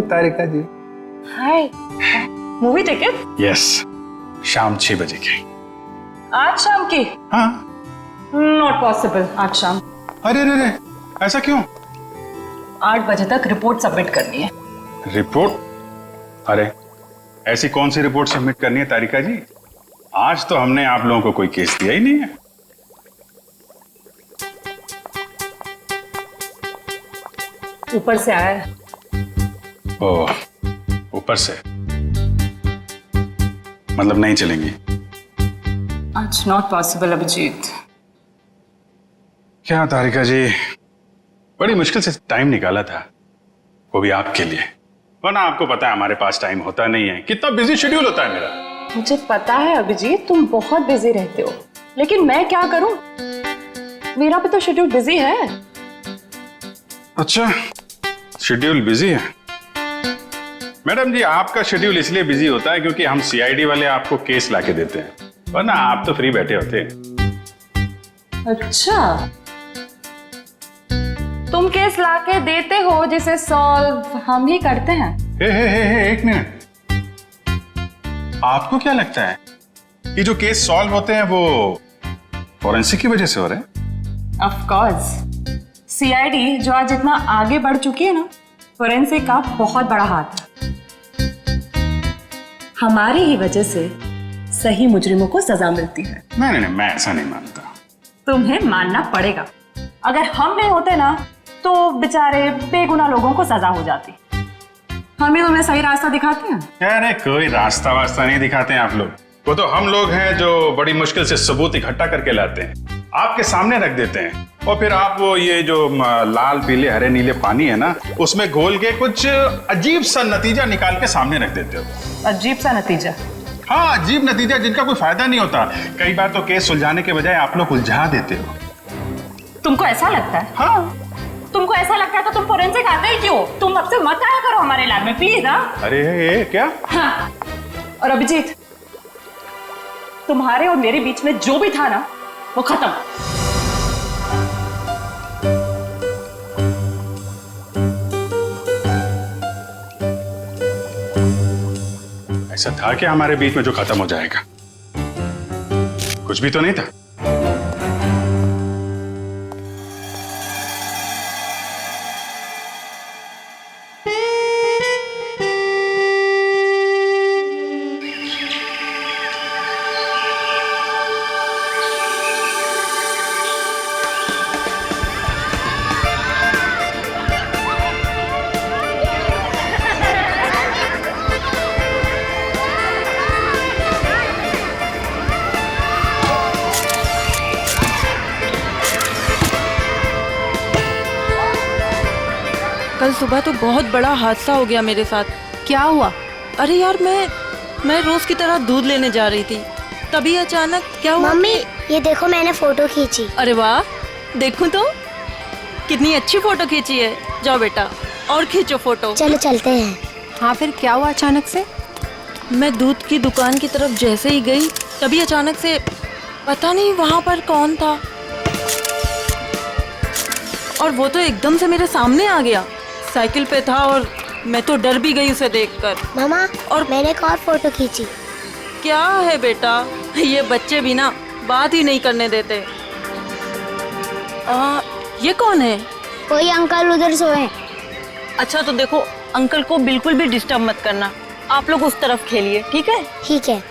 तारिका जी। हाय, movie ticket? Yes, शाम 6 बजे की। आज शाम की? हाँ। नॉट पॉसिबल आज शाम। अरे अरे अरे, ऐसा क्यों? 8 बजे तक रिपोर्ट सबमिट करनी है। रिपोर्ट? अरे ऐसी कौन सी रिपोर्ट सबमिट करनी है तारिका जी? आज तो हमने आप लोगों को कोई केस दिया ही नहीं है। ऊपर से आया है। ओह, ऊपर से मतलब नहीं चलेंगी? आज नॉट पॉसिबल अभिजीत। क्या तारिका जी, बड़ी मुश्किल से टाइम निकाला था, वो भी आपके लिए। वरना आपको पता है हमारे पास टाइम होता नहीं है, कितना बिजी शेड्यूल होता है मेरा। मुझे पता है अभिजीत, तुम बहुत बिजी रहते हो, लेकिन मैं क्या करूं? मेरा भी तो शेड्यूल बिजी है। अच्छा, शेड्यूल बिजी है? मैडम जी, आपका शेड्यूल इसलिए बिजी होता है क्योंकि हम सीआईडी वाले आपको केस लाके देते हैं, वरना आप तो फ्री बैठे होते हैं। अच्छा, तुम केस लाके देते हो जिसे सॉल्व हम ही करते हैं। हे, एक मिनट। आपको क्या लगता है कि जो केस सॉल्व होते हैं वो फॉरेंसिक की वजह से हो रहे हैं? ऑफ कोर्स, सीआईडी जो आज इतना आगे बढ़ चुकी है ना, फोरेंसिक का बहुत बड़ा हाथ है। हमारी ही वजह से सही मुजरिमों को सजा मिलती है। नहीं, मैं ऐसा नहीं मानता। तुम्हें मानना पड़ेगा। अगर हम नहीं होते ना तो बेचारे बेगुनाह लोगों को सजा हो जाती। हम ही तुम्हें सही रास्ता दिखाते हैं। अरे कोई रास्ता वास्ता नहीं दिखाते हैं आप लोग, वो तो हम लोग हैं जो बड़ी मुश्किल से सबूत इकट्ठा करके लाते हैं, आपके सामने रख देते हैं, और फिर आप वो ये जो लाल पीले हरे नीले पानी है ना, उसमें घोल के कुछ अजीब सा नतीजा निकाल के सामने रख देते हो। अजीब सा नतीजा? हाँ, अजीब नतीजा जिनका कोई फायदा नहीं होता। कई बार तो केस सुलझाने के बजाय आप लोग उलझा देते हो। तुमको ऐसा लगता है? हाँ। तुमको ऐसा लगता है तो तुम फोरेंसिक आते ही क्यों? तुम अब से मत आया करो हमारे लैब में प्लीज। हाँ? अरे ये क्या? हाँ। और अभिजीत, तुम्हारे और मेरे बीच में जो भी था ना, वो खत्म। ऐसा था क्या हमारे बीच में जो खत्म हो जाएगा? कुछ भी तो नहीं था। कल सुबह तो बहुत बड़ा हादसा हो गया मेरे साथ। क्या हुआ? अरे यार, मैं रोज की तरह दूध लेने जा रही थी, तभी अचानक क्या हुआ? मम्मी, ये देखो मैंने फोटो खींची। अरे वाह, देखूं तो कितनी अच्छी फोटो खींची है। जाओ बेटा और खींचो फोटो। चलो चलते हैं। हाँ, फिर क्या हुआ अचानक से? मैं दूध की दुकान की तरफ जैसे ही गई, तभी अचानक से पता नहीं वहां पर कौन था, और वो तो एकदम से मेरे सामने आ गया। साइकिल पे था और मैं तो डर भी गई उसे देखकर। मामा, और मैंने एक और फोटो खींची। क्या है बेटा, ये बच्चे भी ना बात ही नहीं करने देते। ये कौन है? कोई अंकल उधर सोए। अच्छा तो देखो, अंकल को बिल्कुल भी डिस्टर्ब मत करना, आप लोग उस तरफ खेलिए, ठीक है? ठीक है।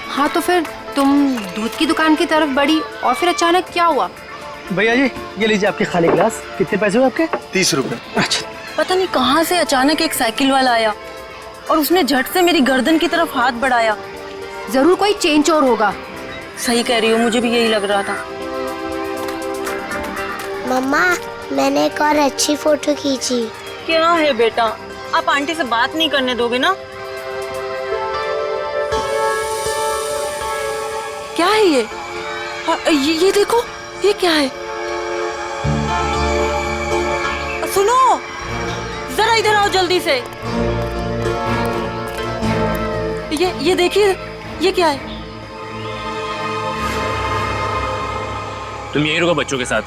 हाँ, तो फिर तुम दूध की दुकान की तरफ बढ़ी और फिर अचानक क्या हुआ? भैया जी, ये लीजिए आपके खाली गिलास। कितने पैसे हुए आपके? 30 रुपए। अच्छा। पता नहीं कहाँ से अचानक एक साइकिल वाला आया और उसने झट से मेरी गर्दन की तरफ हाथ बढ़ाया। जरूर कोई चेन चोर होगा। सही कह रही हो, मुझे भी यही लग रहा था। मम्मा, मैंने एक और अच्छी फोटो खींची। क्या है बेटा, आप आंटी से बात नहीं करने दोगे ना? क्या है ये? ये देखो, ये क्या है? सुनो, जरा इधर आओ जल्दी से। ये देखिए, ये क्या है? तुम यहीं रुको बच्चों के साथ,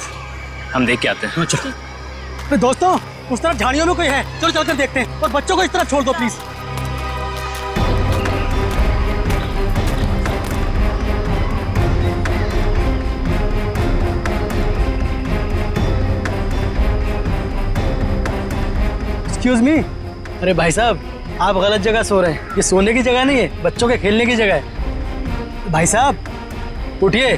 हम देख के आते हैं। दोस्तों, उस तरफ झाड़ियों में कोई है, चलो चलकर देखते हैं। और बच्चों को इस तरफ छोड़ दो प्लीज। Excuse me. अरे भाई साहब, आप गलत जगह सो रहे हैं। ये सोने की जगह नहीं है, बच्चों के खेलने की जगह है। भाई साहब उठिए।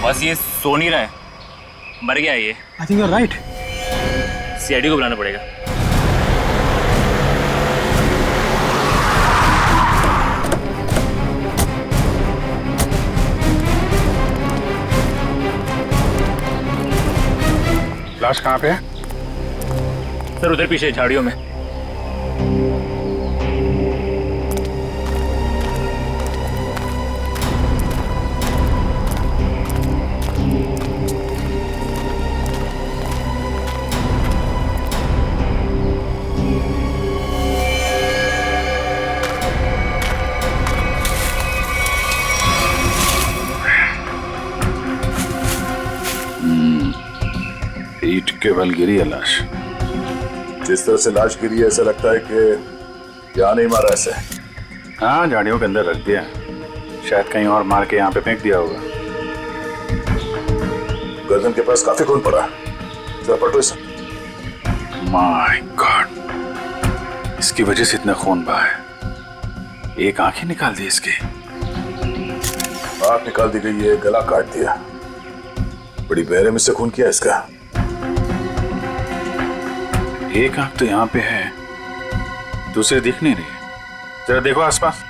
बस ये सो नहीं रहा है, मर गया ये। I think you are right. CID को बुलाना पड़ेगा। लाश कहाँ पे है? सर उधर पीछे झाड़ियों में। ईंट के बल गिरी है लाश। जिस तरह से लाश गिरी है ऐसा लगता है कि यहाँ नहीं मारा ऐसे। हाँ, झाड़ियों के अंदर रख दिया, शायद कहीं और मार के यहाँ पे फेंक दिया होगा। गर्दन के पास काफी खून पड़ा, जरा पलटो इसे। माय गॉड, इसकी वजह से इतना खून बहा है। एक आंख ही निकाल दी इसकी। आंख निकाल दी गई है, गला काट दिया। बड़ी बेरहमी से खून किया इसका। एक आंख तो यहाँ पे है, दूसरे दिख नहीं रही। जरा देखो आसपास।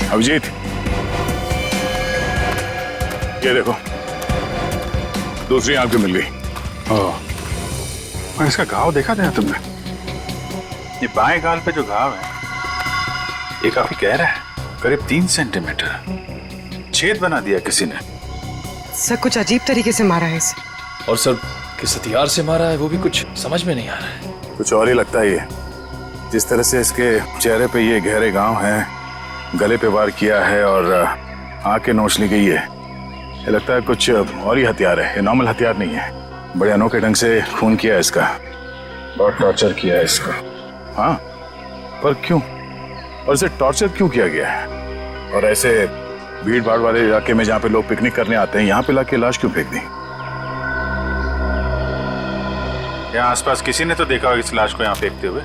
अभिजीत, ये देखो, दूसरी आंख भी मिल गई। ओह, और इसका घाव देखा था तुमने? ये बाएं गाल पे जो घाव है, ये काफी गहरा है, करीब 3 सेंटीमीटर। छेद बना दिया किसी ने। सर कुछ अजीब तरीके से मारा है इसे। और सर किस हथियार से मारा है वो भी कुछ समझ में नहीं आ रहा है। कुछ और ही लगता है ये। जिस तरह से इसके चेहरे पे ये गहरे घाव हैं, गले पे वार किया है और आंखें नोच ली गई है, ये लगता है कुछ और ही हथियार है। ये नॉर्मल हथियार नहीं है। बड़े अनोखे ढंग से खून किया है इसका, बहुत टॉर्चर किया है इसको। हाँ, पर क्यों? और इसे टॉर्चर क्यों किया गया है? और ऐसे भीड़ भाड़ वाले इलाके में जहाँ पे लोग पिकनिक करने आते हैं, यहाँ पे लाके लाश क्यों फेंक दी? यहाँ आसपास किसी ने तो देखा होगा इस लाश को यहाँ फेंकते हुए।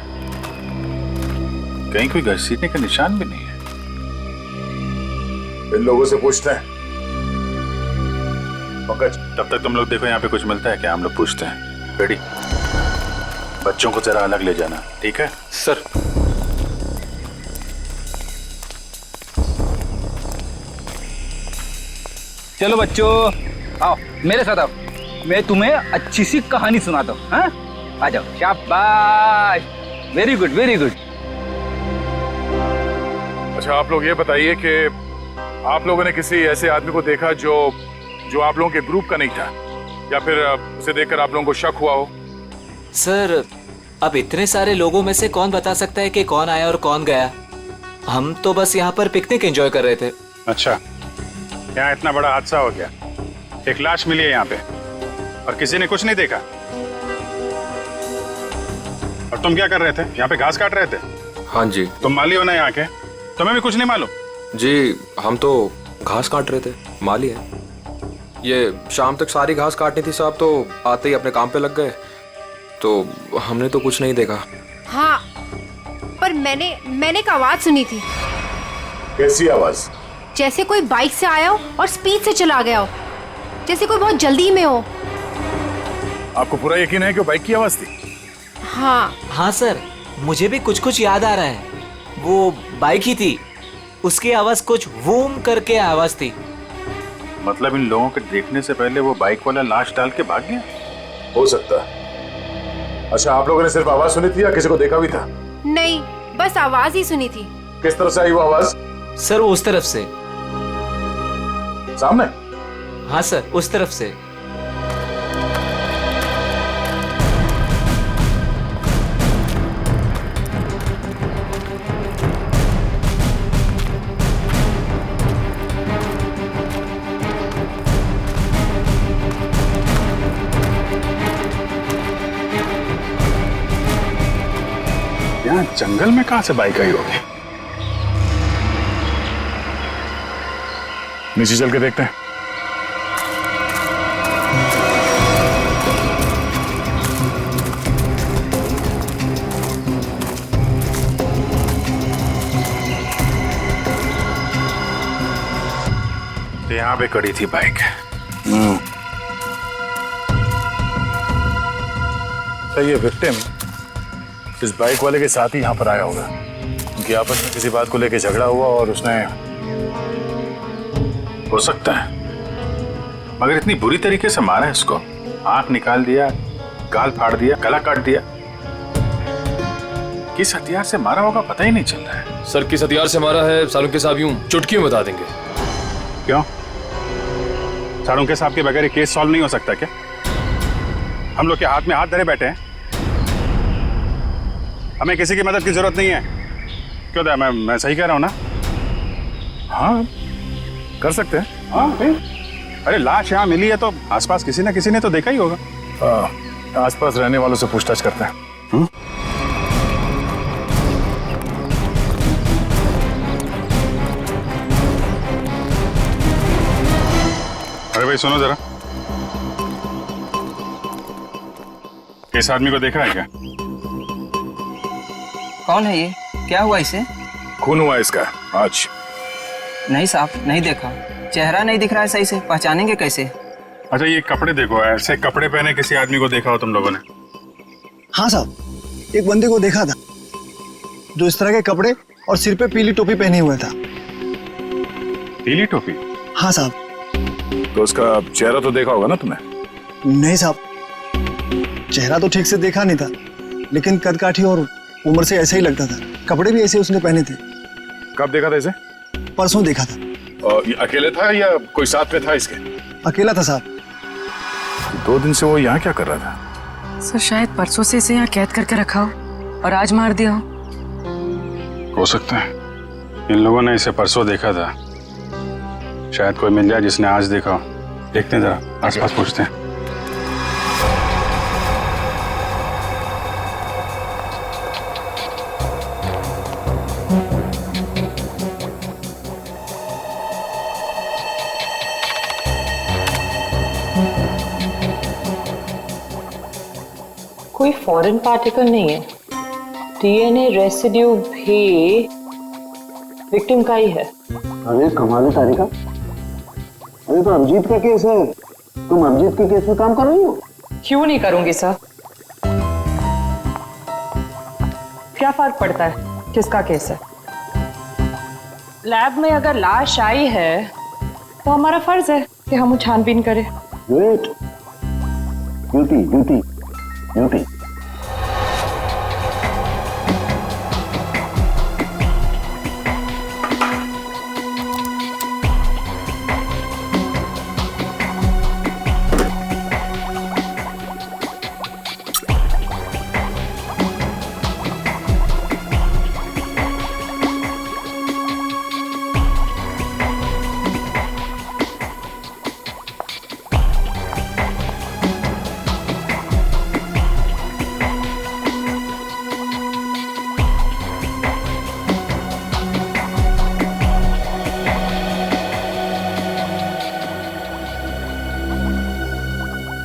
कहीं कोई घसीटने का निशान भी नहीं है। इन लोगों से पूछते हैं। पंकज, तब तक तुम लोग देखो यहाँ पे कुछ मिलता है क्या, हम लोग पूछते हैं। रेडी? बच्चों को जरा अलग ले जाना, ठीक है? सर चलो बच्चों, आओ मेरे साथ आओ, मैं तुम्हें अच्छी सी कहानी सुनाता हूँ। हाँ, आ जाओ। शाबाश, वेरी गुड वेरी गुड। अच्छा, आप लोग ये बताइए कि आप लोगों ने किसी ऐसे आदमी को देखा जो आप लोगों के ग्रुप का नहीं था, या फिर उसे देखकर आप लोगों को शक हुआ हो? सर अब इतने सारे लोगों में से कौन बता सकता है कि कौन आया और कौन गया। हम तो बस यहाँ पर पिकनिक एंजॉय कर रहे थे। अच्छा, यहाँ इतना बड़ा हादसा हो गया, एक लाश मिली है यहाँ पे और किसी ने कुछ नहीं देखा। और तुम क्या कर रहे थे? यहाँ पे घास काट रहे थे? हाँ जी। तुम माली हो ना यहाँ के, तुम्हें भी कुछ नहीं मालूम? जी, हम तो घास काट रहे थे, माली है। ये शाम तक सारी घास काटनी थी साहब, तो आते ही अपने काम पे लग गए, तो हमने तो कुछ नहीं देखा। हाँ, पर मैंने एक आवाज सुनी थी। कैसी आवाज? जैसे कोई बाइक से आया हो और स्पीड से चला गया हो, जैसे कोई बहुत जल्दी में हो। आपको पूरा यकीन है कि वो बाइक की आवाज थी? हाँ हाँ सर, मुझे भी कुछ कुछ याद आ रहा है। वो बाइक ही थी, उसकी आवाज कुछ वूम करके आवाज थी। मतलब इन लोगों के देखने से पहले वो बाइक वाला लाश डाल के भाग गया? हो सकता है। अच्छा, आप लोगों ने सिर्फ आवाज सुनी थी या किसी को देखा भी था? नहीं, बस आवाज ही सुनी थी। किस तरफ से आई वो आवाज? सर वो उस तरफ से। सामने? हाँ सर, उस तरफ से। यहाँ जंगल में कहां से बाइक आई होगी? नीचे चल के देखते हैं। तो यहाँ पे खड़ी थी बाइक। तो ये विक्टिम इस बाइक वाले के साथ ही यहाँ पर आया होगा। उनकी आपस में किसी बात को लेकर झगड़ा हुआ और उसने... हो सकता है, मगर इतनी बुरी तरीके से मारा है इसको। आंख निकाल दिया, गाल फाड़ दिया, गला काट दिया। किस हथियार से मारा होगा पता ही नहीं चल रहा है। सर किस हथियार से मारा है सालुंके साहब यूं चुटकी में बता देंगे। क्यों? सालुंके साहब के बगैर केस सॉल्व नहीं हो सकता क्या? हम लोग के हाथ में हाथ धरे बैठे हैं, हमें किसी की मदद की जरूरत नहीं है। क्यों दया, मैं सही कह रहा हूं ना? हाँ, कर सकते हैं। हाँ, अरे लाश यहाँ मिली है तो आसपास किसी ना किसी ने तो देखा ही होगा। आसपास रहने वालों से पूछताछ करते हैं। अरे भाई सुनो जरा, इस आदमी को देखा है क्या? कौन है ये? क्या हुआ इसे? खून हुआ इसका आज। नहीं साहब, नहीं देखा। चेहरा नहीं दिख रहा है सही से, पहचानेंगे कैसे? अच्छा ये कपड़े देखो, ऐसे कपड़े पहने किसी आदमी को देखा हो तुम लोगों ने? हाँ साहब, एक बंदे को देखा था जो इस तरह के कपड़े और सिर पे पीली टोपी पहने हुआ था। पीली टोपी? हाँ साहब। तो उसका चेहरा तो देखा होगा ना तुमने? नहीं साहब, चेहरा तो ठीक से देखा नहीं था, लेकिन कद काठी और उम्र से ऐसा ही लगता था। कपड़े भी ऐसे उसने पहने थे। कब देखा था इसे? परसों देखा था। और ये अकेले था या कोई साथ में था इसके? अकेला था साहब। 2 दिन से वो यहाँ क्या कर रहा था? सर शायद परसों से इसे यहाँ कैद करके रखा हो और आज मार दिया हो सकता है इन लोगों ने इसे परसों देखा था। शायद कोई मिल जाए जिसने आज देखा हो। देखते हैं जरा, आसपास पूछते हैं। कोई फॉरेन पार्टिकल नहीं है। डीएनए रेसिड्यू भी विक्टिम का ही है। अरे कमाल है तारिका, अरे तो अभिजीत का केस है, तुम अभिजीत के केस में काम कर रही हो? क्यों नहीं करूंगी सर, क्या फर्क पड़ता है किसका केस है? लैब में अगर लाश आई है तो हमारा फर्ज है कि हम छानबीन करें। Wait, duty duty duty.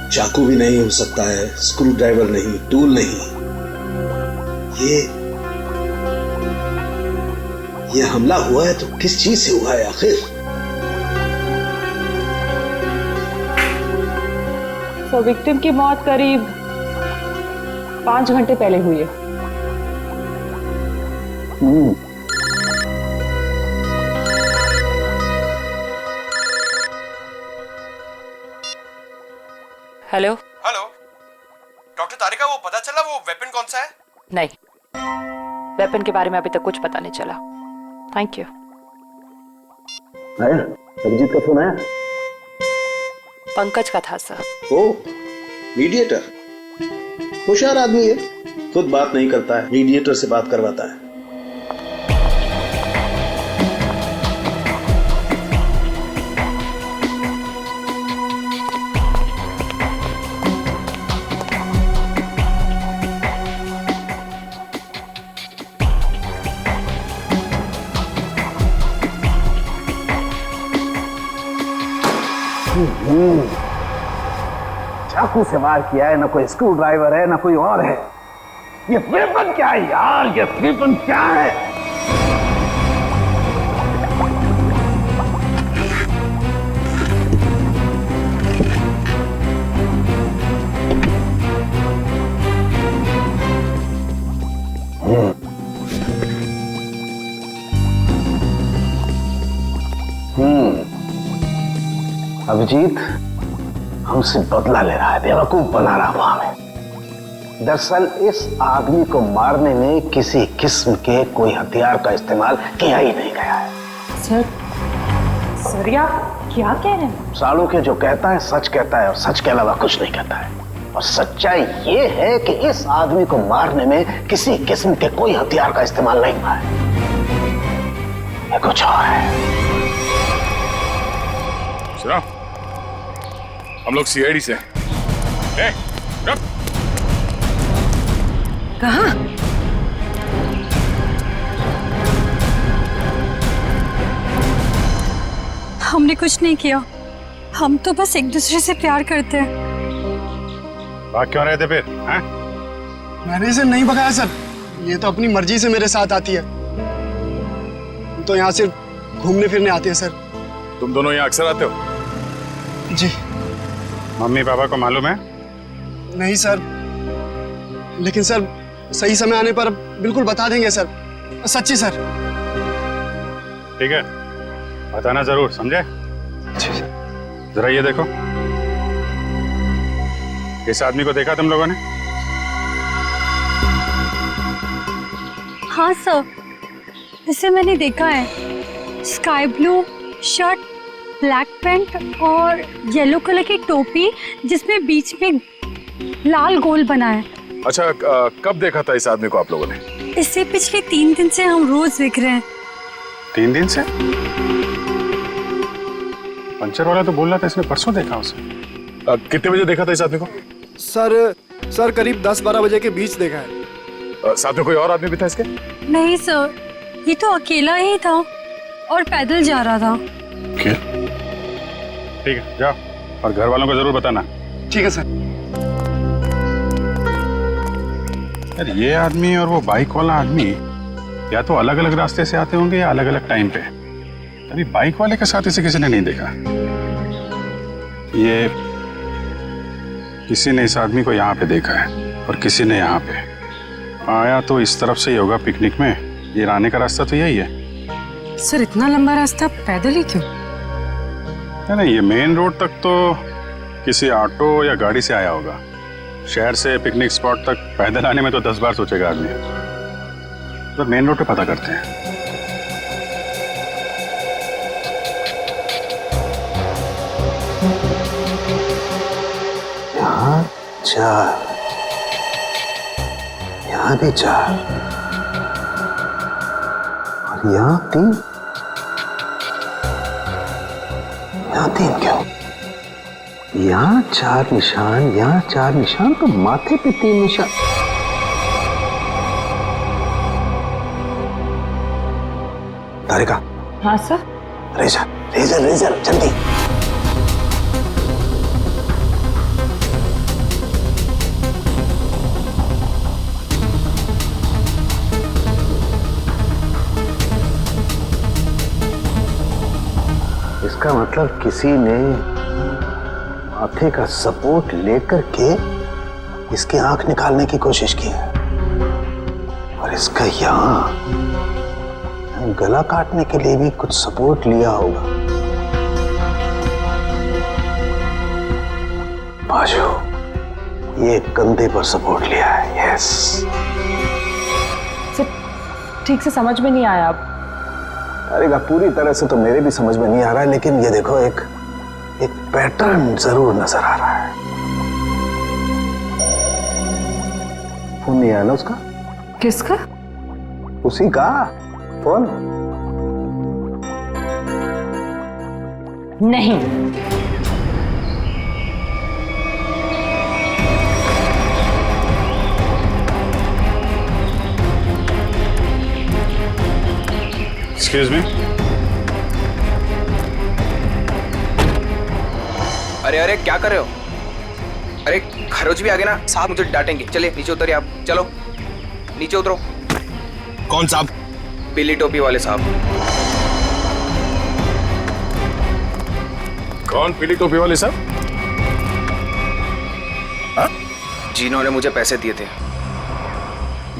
चाकू भी नहीं हो सकता है, स्क्रू ड्राइवर नहीं, टूल नहीं। ये हमला हुआ है तो किस चीज से हुआ है आखिर? सो विक्टिम की मौत करीब 5 घंटे पहले हुई है। हेलो हेलो डॉक्टर तारिका, वो पता चला वो वेपन कौन सा है? नहीं, वेपन के बारे में अभी तक कुछ पता नहीं चला। Thank you. आया अभिजीत का फोन आया? पंकज का था सर। ओ मीडिएटर, होशियार आदमी है, खुद बात नहीं करता है, मीडिएटर से बात करवाता है। चाकू से वार किया है, ना कोई स्क्रू ड्राइवर है, ना कोई और है। ये वेपन क्या है यार? ये वेपन क्या है? अभिजीत हमसे बदला ले रहा है, बेवकूफ बना रहा वो हमें। दरअसल इस आदमी को मारने में किसी किस्म के कोई हथियार का इस्तेमाल किया ही नहीं गया है। सर आप क्या कह रहे हैं? सालों के जो कहता है सच कहता है, और सच के अलावा कुछ नहीं कहता है। और सच्चाई ये है कि इस आदमी को मारने में किसी किस्म के कोई हथियार का इस्तेमाल नहीं हुआ है। ये कुछ और है। सुनो, हम लोग सीआईडी से। कहाँ? हमने कुछ नहीं किया, हम तो बस एक दूसरे से प्यार करते हैं। भाग क्यों रहे थे फिर? हैं? मैंने इसे नहीं भगाया सर, ये तो अपनी मर्जी से मेरे साथ आती है। हम तो यहाँ सिर्फ घूमने फिरने आते हैं सर। तुम दोनों यहाँ अक्सर आते हो? जी। मम्मी पापा को मालूम है? नहीं सर, लेकिन सर सही समय आने पर बिल्कुल बता देंगे सर, सच्ची सर। ठीक है, बताना जरूर, समझे? जरा ये देखो, इस आदमी को देखा तुम लोगों ने? हाँ सर, इसे मैंने देखा है। Sky blue shirt, black pant और येलो कलर की टोपी जिसमें बीच में लाल गोल बना है। अच्छा, कब देखा था इस आदमी को आप लोगों ने? इससे पिछले 3 दिन से हम रोज देख रहे हैं। 3 दिन से? पंचर वाला तो बोल रहा था इसने परसों देखा उसे। कितने बजे देखा था इस आदमी को? सर करीब 10-12 बजे के बीच देखा है। साथ में कोई और आदमी भी था इसके? नहीं सर, ये तो अकेला ही था और पैदल जा रहा था। ठीक है, जाओ और घर वालों को जरूर बताना। ठीक है सर। यार ये आदमी और वो बाइक वाला आदमी या तो अलग अलग रास्ते से आते होंगे या अलग अलग टाइम पे। अभी बाइक वाले के साथ इसे किसी ने नहीं देखा। ये किसी ने इस आदमी को यहाँ पे देखा है और किसी ने यहाँ पे। आया तो इस तरफ से ही होगा पिकनिक में, ये आने का रास्ता तो यही है। सर इतना लंबा रास्ता पैदल ही क्यों? नहीं, ये मेन रोड तक तो किसी ऑटो या गाड़ी से आया होगा। शहर से पिकनिक स्पॉट तक पैदल आने में तो 10 बार सोचेगा आदमी। तो मेन रोड पे पता करते हैं। यहाँ 4, यहाँ भी 4 और यहाँ 3। यहाँ 3 क्यों? यहाँ 4 निशान, यहाँ 4 निशान, तो माथे पे 3 निशान। तारिका। हाँ सर। रेजर रेजर रेजर जल्दी। इसका मतलब किसी ने माथे का सपोर्ट लेकर के इसकी आंख निकालने की कोशिश की है और इसका यहाँ गला काटने के लिए भी कुछ सपोर्ट लिया होगा। बाजू, ये कंधे पर सपोर्ट लिया है। यस ठीक से समझ में नहीं आया। अब अरे पूरी तरह से तो मेरे भी समझ में नहीं आ रहा है, लेकिन ये देखो एक पैटर्न जरूर नजर आ रहा है। फोन नहीं आया ना उसका? किसका? उसी का फोन। नहीं, एक्सक्यूज मी। अरे अरे क्या कर रहे हो? अरे खरोच भी आ गए ना साहब, मुझे डांटेंगे। चलिए नीचे उतरिए आप, चलो नीचे उतरो। कौन साहब? पीली टोपी वाले साहब। कौन पीली टोपी वाले साहब? जिन्होंने मुझे पैसे दिए थे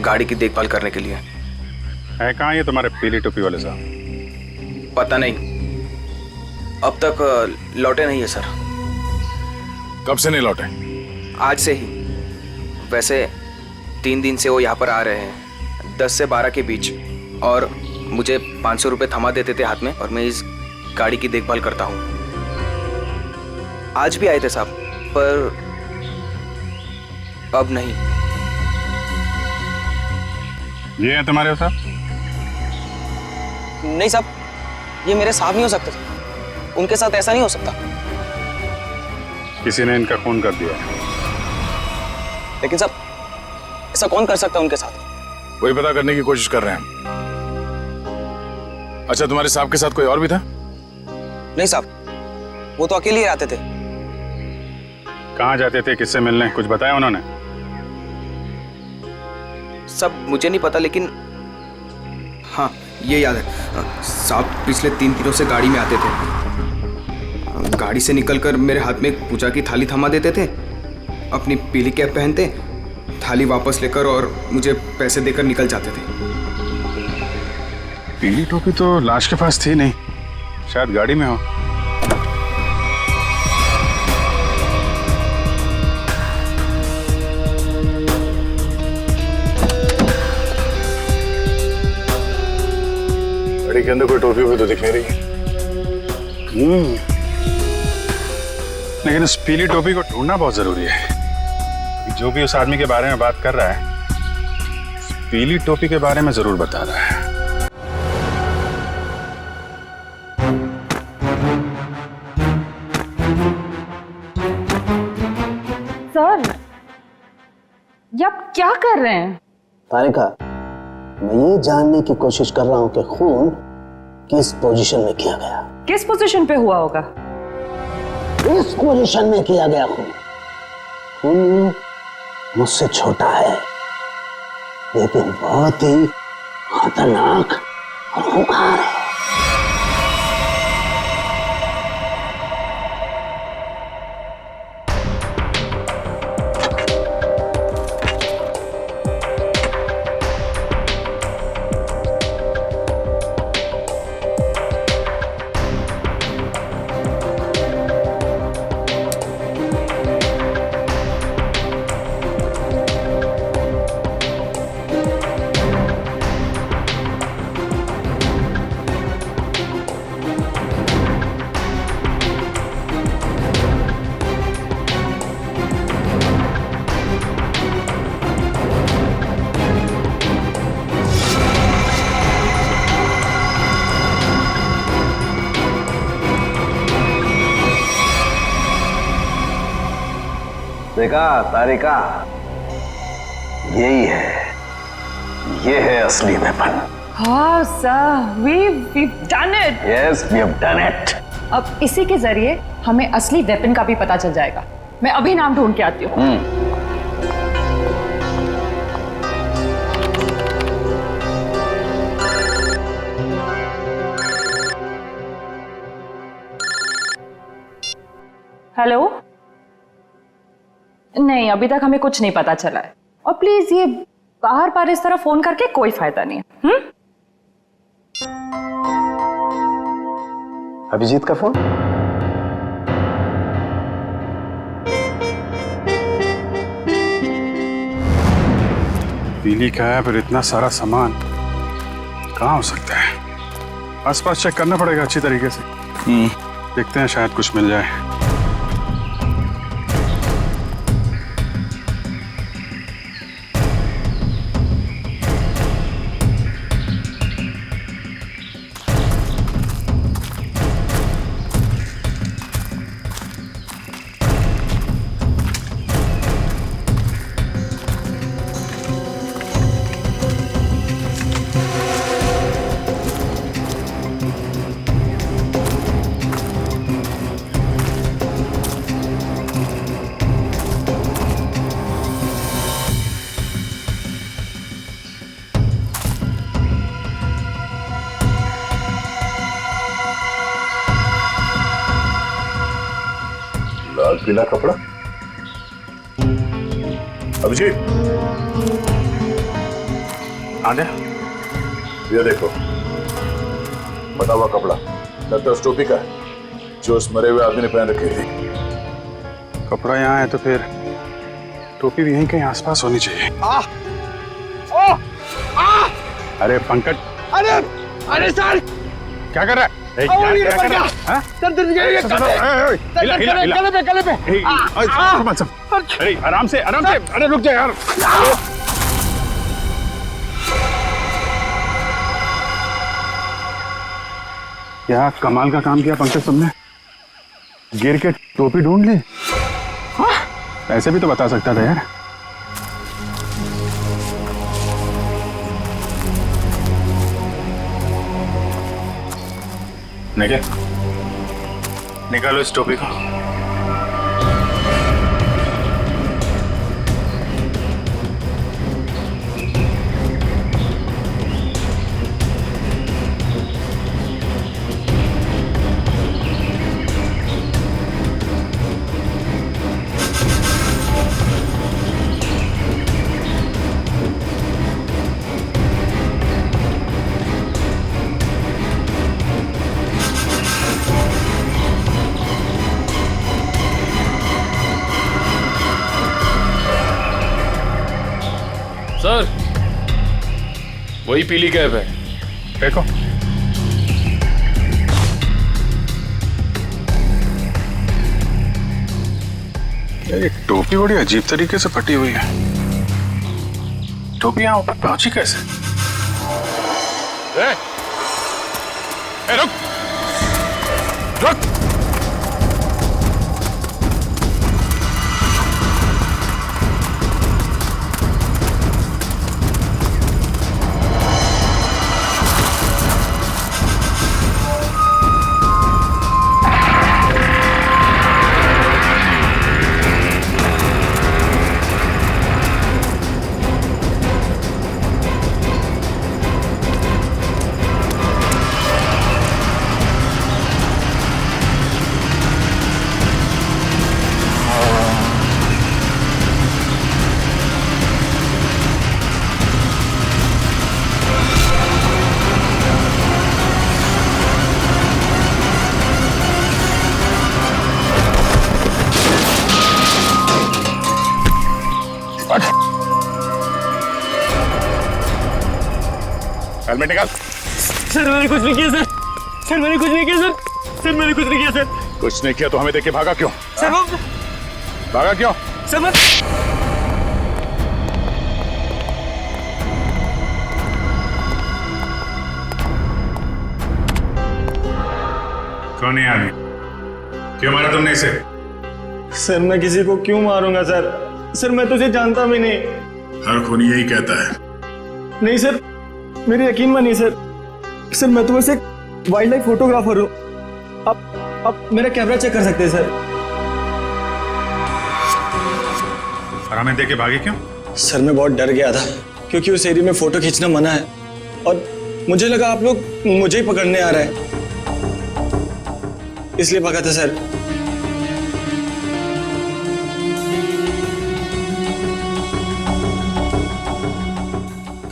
गाड़ी की देखभाल करने के लिए। है कहाँ ये तुम्हारे पीली टोपी वाले साहब? पता नहीं, अब तक लौटे नहीं है सर। कब से नहीं लौटे? आज से ही। वैसे 3 दिन से वो यहाँ पर आ रहे हैं, 10 से 12 के बीच, और मुझे 500 रुपये थमा देते थे हाथ में, और मैं इस गाड़ी की देखभाल करता हूँ। आज भी आए थे साहब, पर अब नहीं। ये है तुम्हारे साहब? नहीं साहब, ये मेरे साहब नहीं हो सकते। उनके साथ ऐसा नहीं हो सकता। किसी ने इनका खून कर दिया। लेकिन साहब, ऐसा कौन कर सकता है उनके साथ? वही पता करने की कोशिश कर रहे हैं हम। अच्छा, तुम्हारे साहब के साथ कोई और भी था? नहीं साहब, वो तो अकेले ही रहते थे। कहाँ जाते थे, किससे मिलने, कुछ बताया उन्होंने? सब मुझे नहीं पता, लेकिन हाँ ये याद है साहब, पिछले 3 दिनों से गाड़ी में आते थे। गाड़ी से निकलकर मेरे हाथ में एक पूजा की थाली थमा देते थे, अपनी पीली कैप पहनते, थाली वापस लेकर और मुझे पैसे देकर निकल जाते थे। पीली टोपी तो लाश के पास थी नहीं, शायद गाड़ी में हो। गाड़ी के अंदर कोई टोपी भी तो दिख नहीं रही। लेकिन उस पीली टोपी को ढूंढना बहुत जरूरी है। जो भी उस आदमी के बारे में बात कर रहा है, उस पीली टोपी के बारे में जरूर बता रहा है। सर, ये आप क्या कर रहे हैं? तारिका, मैं ये जानने की कोशिश कर रहा हूं कि खून किस पोजीशन में किया गया। किस पोजीशन पे हुआ होगा? इस पोजीशन में किया गया खून। खून मुझसे छोटा है, लेकिन बहुत ही खतरनाक और खूंखार है। देखा तारिका, यही है, ये है असली वेपन। हाँ sir, we've done it. Yes, we have done it. अब इसी के जरिए हमें असली वेपन का भी पता चल जाएगा। मैं अभी नाम ढूंढ के आती हूँ। हेलो, नहीं, अभी तक हमें कुछ नहीं पता चला है। और प्लीज ये बाहर बाहर इस तरह फोन करके कोई फायदा नहीं है। अभिजीत का फोन? पीली का है, फिर इतना सारा सामान कहाँ हो सकता है? आसपास चेक करना पड़ेगा अच्छी तरीके से। देखते हैं, शायद कुछ मिल जाए। लाल पीला कपड़ा। अभिजीत, आने ये देखो, बटा हुआ कपड़ा लगता है उस टोपी का है जो उस मरे हुए आदमी ने पहन रखी थी। कपड़ा यहाँ है तो फिर टोपी भी यहीं कहीं आसपास होनी चाहिए। अरे पंकज, अरे सर, क्या कर रहा है? अरे आराम से, अरे रुक जा यार। क्या कमाल का काम किया पंकज तुमने, गिर के टोपी ढूंढ ली। ऐसे भी तो बता सकता था यार। निकालो इस टोपी को। सर, वही पीली कैप है। देखो, ये टोपी बड़ी अजीब तरीके से फटी हुई है। टोपी यहाँ ऊपर पहुंची कैसे? रुक रुक। हेलमेट निकाल। सर मैंने कुछ नहीं किया सर। सर मैंने कुछ नहीं किया सर। सर मैंने कुछ नहीं किया सर। कुछ नहीं किया तो हमें देख के भागा क्यों? सर वो भागा क्यों? सर मैं कौन है आदमी? क्यों मारा तुमने इसे? सर मैं किसी को क्यों मारूंगा सर? सर मैं तुझे जानता भी नहीं। हर खूनी यही कहता है। नहीं सर, मेरी यकीन मानिए सर। सर मैं तो बस एक वाइल्ड लाइफ फोटोग्राफर हूँ। आप मेरा कैमरा चेक कर सकते हैं सर। और हमें देख के भागे क्यों? सर मैं बहुत डर गया था क्योंकि उस एरिया में फोटो खींचना मना है और मुझे लगा आप लोग मुझे ही पकड़ने आ रहे हैं, इसलिए भागा था सर।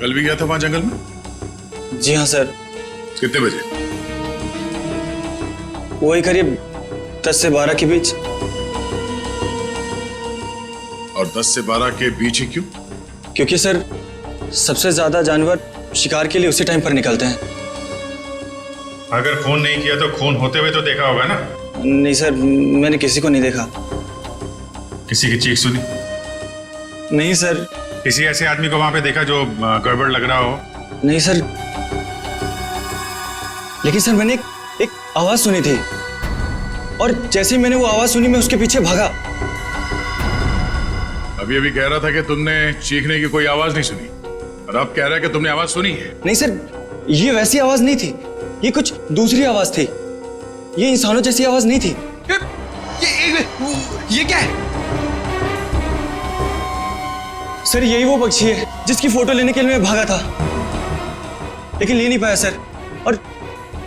कल भी गया था वहां जंगल में? जी हाँ सर। कितने बजे? वही करीब 10 से 12 के बीच। और 10 से 12 के बीच ही क्यों? क्योंकि सर सबसे ज्यादा जानवर शिकार के लिए उसी टाइम पर निकलते हैं। अगर खून नहीं किया तो खून होते हुए तो देखा होगा ना? नहीं सर, मैंने किसी को नहीं देखा। किसी की चीख सुनी? नहीं सर। किसी ऐसे आदमी को वहां पे देखा जो गड़बड़ लग रहा हो? नहीं सर, लेकिन सर मैंने एक आवाज सुनी थी और जैसे ही मैंने वो आवाज सुनी मैं उसके पीछे भागा। अभी अभी कह रहा था कि तुमने चीखने की कोई आवाज नहीं सुनी और अब कह रहा है कि तुमने आवाज सुनी है। नहीं सर, ये वैसी आवाज नहीं थी, ये कुछ दूसरी आवाज थी। ये इंसानों जैसी आवाज नहीं थी। ये क्या है? सर यही वो पक्षी है जिसकी फोटो लेने के लिए मैं भागा था, लेकिन ले नहीं पाया सर। और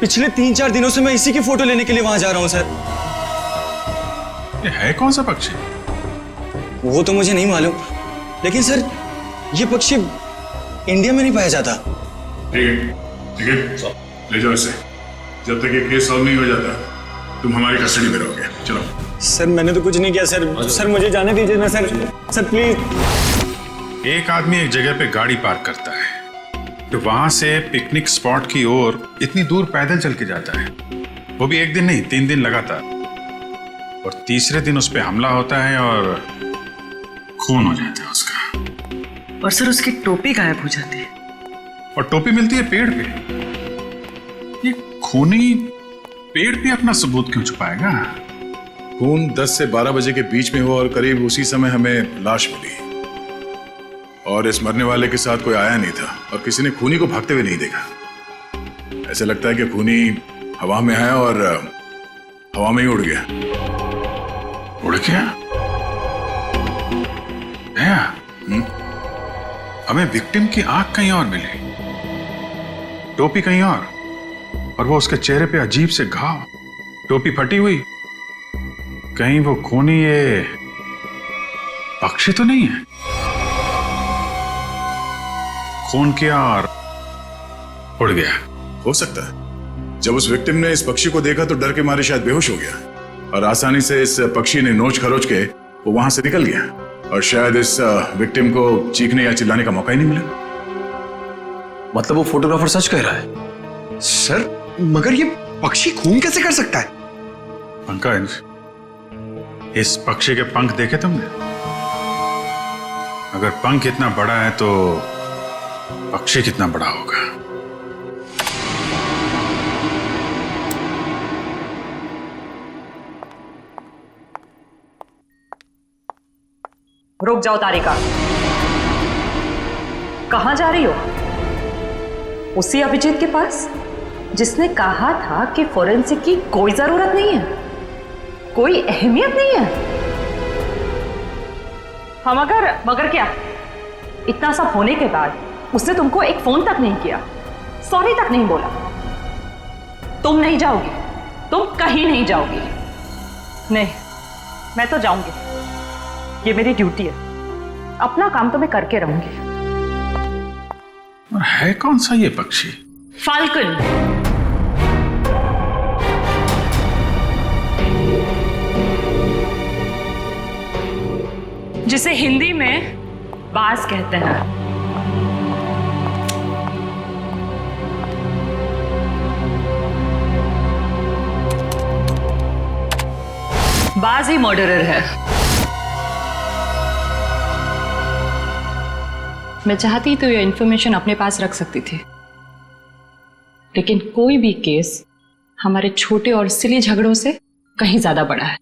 पिछले 3-4 दिनों से मैं इसी की फोटो लेने के लिए वहां जा रहा हूं सर। ये है कौन सा पक्षी? वो तो मुझे नहीं मालूम, लेकिन सर ये पक्षी इंडिया में नहीं पाया जाता। ठीक है, ले जाओ इसे। जब तक ये केस सॉल्व नहीं हो जाता तुम हमारी कस्टडी में रहोगे। चलो। सर मैंने तो कुछ नहीं किया सर। सर मुझे जाने दीजिए ना सर। Sir please. एक आदमी एक जगह पे गाड़ी पार्क करता है तो वहां से पिकनिक स्पॉट की ओर इतनी दूर पैदल चल के जाता है, वो भी एक दिन नहीं 3 दिन लगातार, और तीसरे दिन उस पर हमला होता है और खून हो जाता है उसका। और सर उसकी टोपी गायब हो जाती है। और टोपी मिलती है पेड़ पे। ये खूनी पेड़ पे अपना सबूत क्यों छुपाएगा? खून 10 से 12 बजे के बीच में हुआ और करीब उसी समय हमें लाश मिली और इस मरने वाले के साथ कोई आया नहीं था और किसी ने खूनी को भागते हुए नहीं देखा। ऐसा लगता है कि खूनी हवा में आया और हवा में ही उड़ गया। उड़ गया? हमें विक्टिम की आंख कहीं और मिली, टोपी कहीं और वो उसके चेहरे पे अजीब से घाव, टोपी फटी हुई। कहीं वो खूनी ये पक्षी तो नहीं है? खून किया और उड़ गया। हो सकता है जब उस विक्टिम ने इस पक्षी को देखा तो डर के मारे शायद बेहोश हो गया और आसानी से इस पक्षी ने नोच खरोच के वो वहां से निकल गया और शायद इस विक्टिम को चीखने या चिल्लाने का मौका ही नहीं मिला। मतलब वो फोटोग्राफर सच कह रहा है? सर मगर ये पक्षी खून कैसे कर सकता है? पंकज, इस पक्षी के पंख देखे तुमने? अगर पंख इतना बड़ा है तो पक्षी कितना बड़ा होगा? रुक जाओ तारिका, कहां जा रही हो? उसी अभिजीत के पास जिसने कहा था कि फोरेंसिक की कोई जरूरत नहीं है, कोई अहमियत नहीं है। हम मगर क्या? इतना सब होने के बाद उसने तुमको एक फोन तक नहीं किया, सॉरी तक नहीं बोला। तुम नहीं जाओगी, तुम कहीं नहीं जाओगी। नहीं, मैं तो जाऊंगी, ये मेरी ड्यूटी है। अपना काम तो मैं करके रहूंगी। है कौन सा ये पक्षी? फाल्कन। जिसे हिंदी में बाज कहते हैं। बाज ही मर्डरर है। मैं चाहती तो ये इंफॉर्मेशन अपने पास रख सकती थी, लेकिन कोई भी केस हमारे छोटे और सिली झगड़ों से कहीं ज्यादा बड़ा है।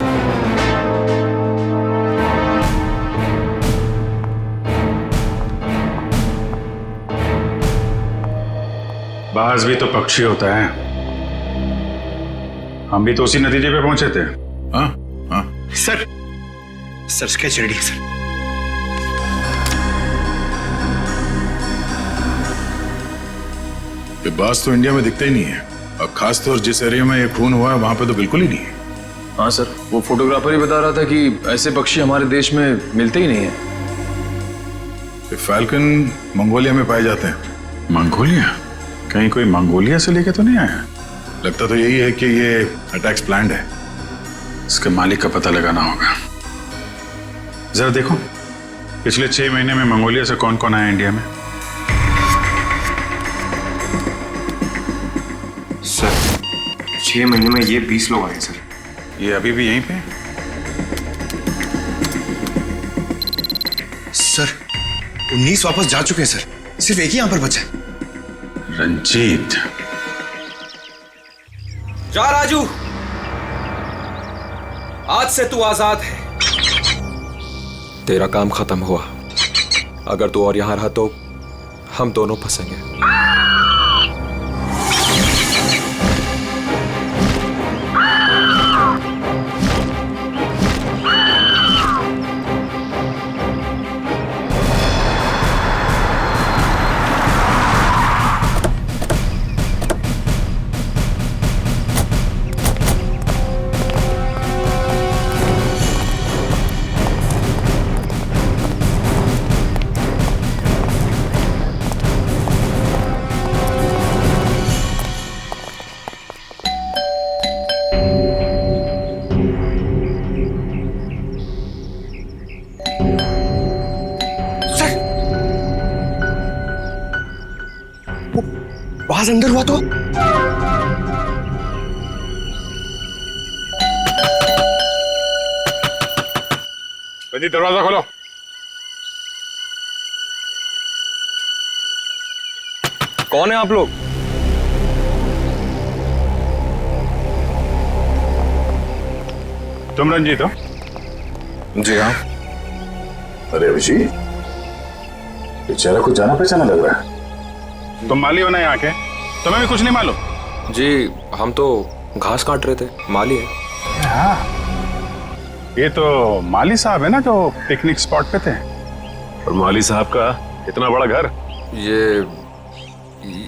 बाज भी तो पक्षी होता है। हम भी तो उसी नतीजे पे पहुंचे थे। हाँ हाँ सर स्केच रेडी सर। ये बाज तो इंडिया में दिखता ही नहीं है और खासतौर जिस एरिया में ये खून हुआ है वहां पे तो बिल्कुल ही नहीं है। हाँ सर, वो फोटोग्राफर ही बता रहा था कि ऐसे पक्षी हमारे देश में मिलते ही नहीं है। फैल्कन मंगोलिया में पाए जाते हैं। मंगोलिया? कहीं कोई मंगोलिया से लेके तो नहीं आया? लगता तो यही है कि ये अटैक्स प्लान्ड है। इसके मालिक का पता लगाना होगा। जरा देखो पिछले 6 महीने में मंगोलिया से कौन कौन आया इंडिया में। सर 6 महीने में ये 20 लोग आए सर। ये अभी भी यहीं पे? सर 19 वापस जा चुके हैं सर, सिर्फ एक ही यहां पर बचा है। रंजीत। जा राजू, आज से तू आजाद है। तेरा काम खत्म हुआ। अगर तू और यहां रहा तो हम दोनों फंसेंगे। आवाज अंदर हुआ तो रंजीत दरवाजा खोलो। कौन है आप लोग? तुम रंजीत हो? जी हाँ। अरे अभिजीत, ये चेहरा कुछ जाना पहचाना लग रहा है। तुम माली हो ना यहाँ के? तुम्हें भी कुछ नहीं मालूम? जी हम तो घास काट रहे थे, माली है। हाँ, ये तो माली साहब है ना जो पिकनिक स्पॉट पे थे। और माली साहब का इतना बड़ा घर?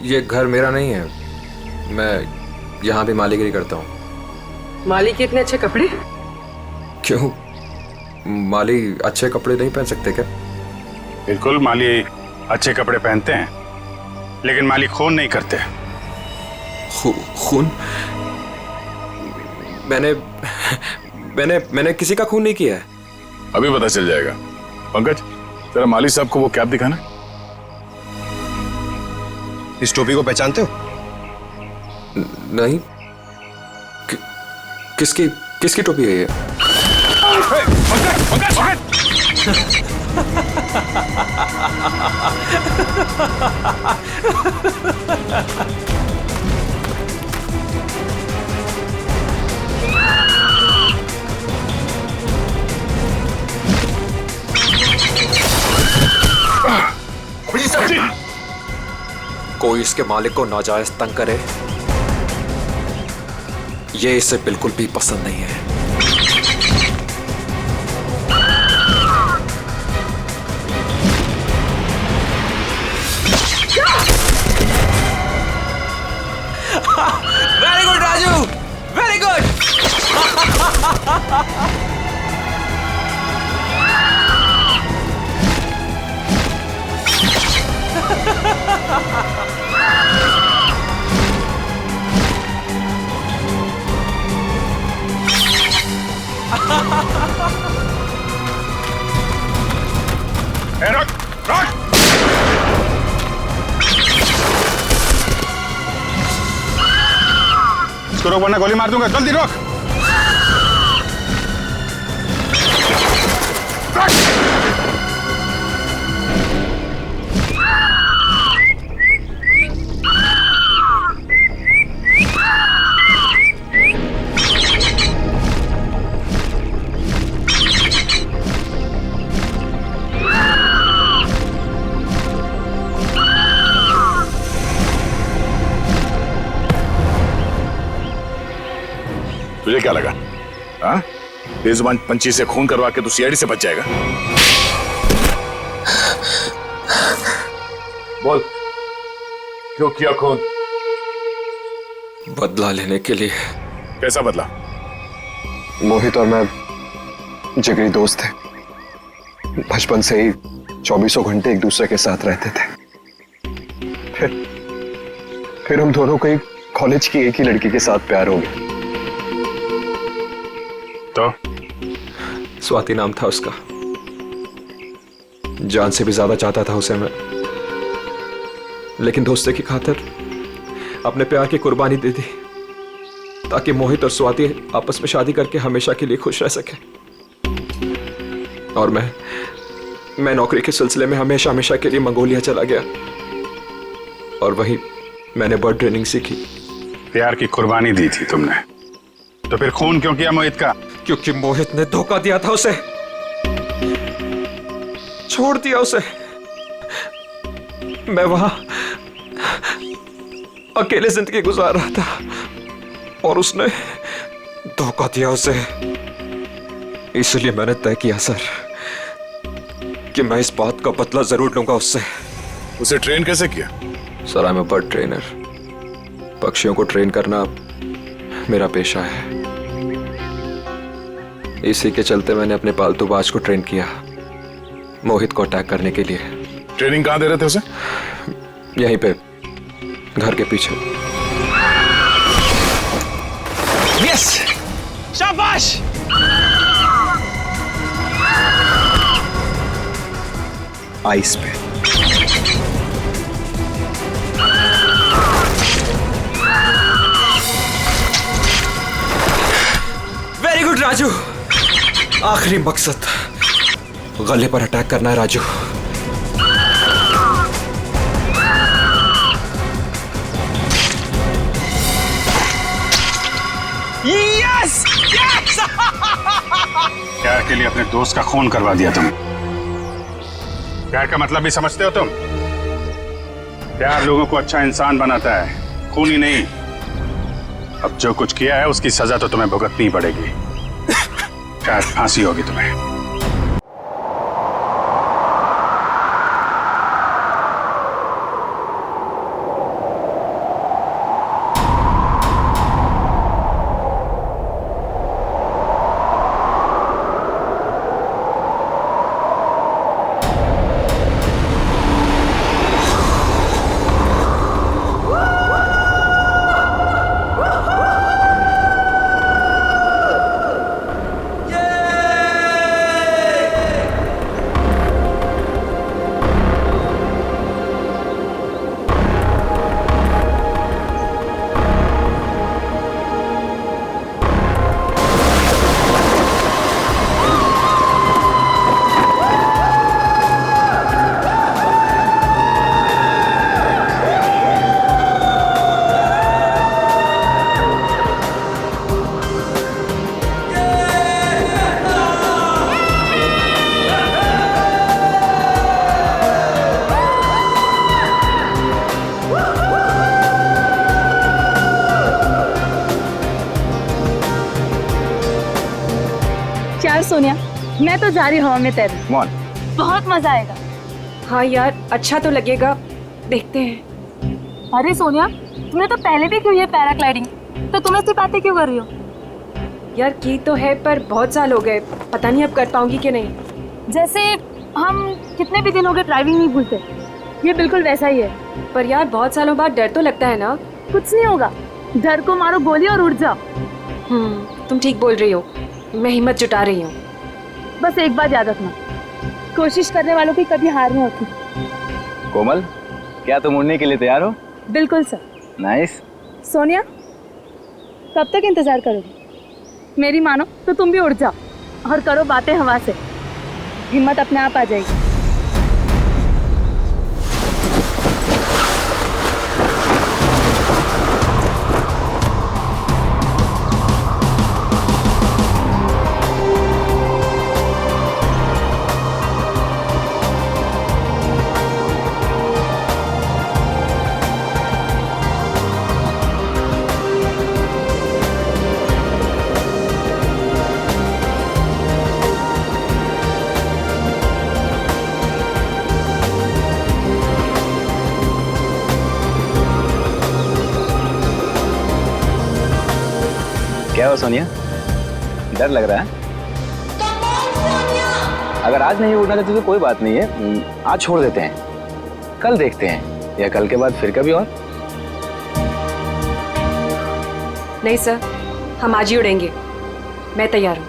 ये घर मेरा नहीं है, मैं यहाँ भी मालीगिरी करता हूँ। माली के इतने अच्छे कपड़े? क्यों, माली अच्छे कपड़े नहीं पहन सकते क्या? बिल्कुल, माली अच्छे कपड़े पहनते हैं, लेकिन माली खून नहीं करते। खून? मैंने किसी का खून नहीं किया है। अभी पता चल जाएगा। पंकज, तेरा माली साहब को वो कैप दिखाना। इस टोपी को पहचानते हो? नहीं। किसकी टोपी है ये? कोई इसके मालिक को नाजायज तंग करे, ये इसे बिल्कुल भी पसंद नहीं है। Very good Raju, very good. रुक, रुक। इसको रोक वरना गोली मार दूंगा। जल्दी रोक। तुझे क्या लगा? हाँ, बेजुबान पंछी से खून करवा के तू सीआईडी से बच जाएगा? बोल, क्यों किया खून? बदला लेने के लिए। कैसा बदला? मोहित और मैं जिगरी दोस्त थे, बचपन से ही 24 घंटे एक दूसरे के साथ रहते थे। फिर हम दोनों को कॉलेज की एक ही लड़की के साथ प्यार हो गया। तो स्वाति नाम था उसका। जान से भी ज्यादा चाहता था उसे मैं, लेकिन दोस्ती की खातिर अपने प्यार की कुर्बानी दे दी ताकि मोहित और स्वाति आपस में शादी करके हमेशा के लिए खुश रह सके। और मैं नौकरी के सिलसिले में हमेशा के लिए मंगोलिया चला गया और वहीं मैंने बर्ड ट्रेनिंग सीखी। प्यार की कुर्बानी दी थी तुमने, तो फिर खून क्यों किया मोहित का? क्योंकि मोहित ने धोखा दिया था उसे, छोड़ दिया उसे। मैं वहां अकेले जिंदगी गुजार रहा था और उसने धोखा दिया उसे। इसलिए मैंने तय किया सर कि मैं इस बात का बदला जरूर लूंगा उससे। उसे ट्रेन कैसे किया? Sir I am a bird trainer. पक्षियों को ट्रेन करना मेरा पेशा है। इसी के चलते मैंने अपने पालतू बाज को ट्रेन किया मोहित को अटैक करने के लिए। ट्रेनिंग कहां दे रहे थे उसे? यहीं पे, घर के पीछे। यस, शाबाश। आइस पे। Very good Raju. आखिरी मकसद गले पर अटैक करना है राजू। Yes yes. प्यार के लिए अपने दोस्त का खून करवा दिया तुम। प्यार का मतलब भी समझते हो तुम? प्यार लोगों को अच्छा इंसान बनाता है, खून ही नहीं। अब जो कुछ किया है उसकी सजा तो तुम्हें भुगतनी पड़ेगी। शायद फांसी होगी तुम्हें। सोनिया, मैं तो जा रही हवा में तैरने। बहुत मजा आएगा। हाँ यार, अच्छा तो लगेगा, देखते हैं। अरे सोनिया, तुमने तो पहले भी की है पैराग्लाइडिंग, तो तुम ऐसी बातें क्यों कर रही हो? यार की तो है, पर बहुत साल हो गए, पता नहीं अब कर पाऊंगी कि नहीं। जैसे हम कितने भी दिन हो गए ड्राइविंग नहीं भूलते, ये बिल्कुल वैसा ही है। पर यार बहुत सालों बाद डर तो लगता है ना। कुछ नहीं होगा, डर को मारो गोली और उड़ जाओ। तुम ठीक बोल रही हो, मैं हिम्मत जुटा रही हूँ। बस एक बात याद रखना, कोशिश करने वालों की कभी हार नहीं होती। कोमल, क्या तुम उड़ने के लिए तैयार हो? बिल्कुल सर। नाइस। सोनिया, कब तक इंतजार करोगी? मेरी मानो तो तुम भी उड़ जाओ और करो बातें हवा से, हिम्मत अपने आप आ जाएगी। क्या हो सोनिया, डर लग रहा है? अगर आज नहीं उड़ना चाहते तो कोई बात नहीं है, आज छोड़ देते हैं, कल देखते हैं, या कल के बाद फिर कभी और। नहीं सर, हम आज ही उड़ेंगे, मैं तैयार हूँ।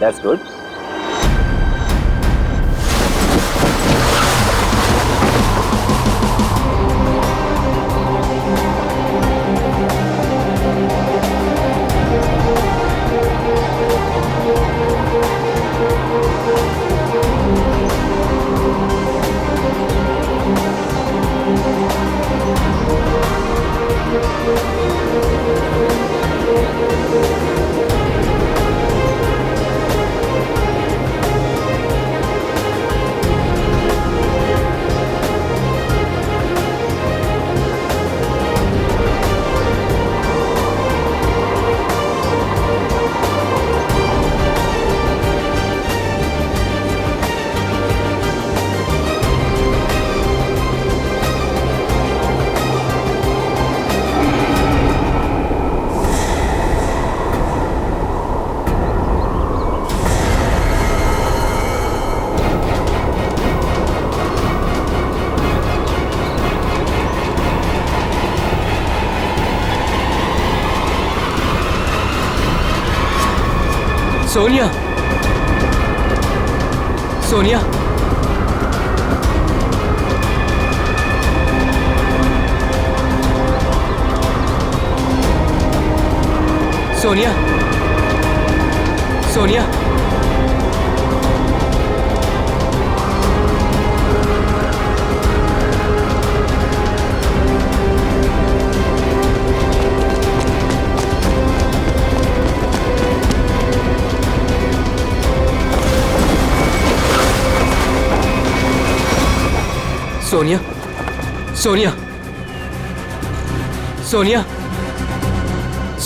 That's good. सोनिया, सोनिया, सोनिया, सोनिया, सोनिया, सोनिया, सोनिया,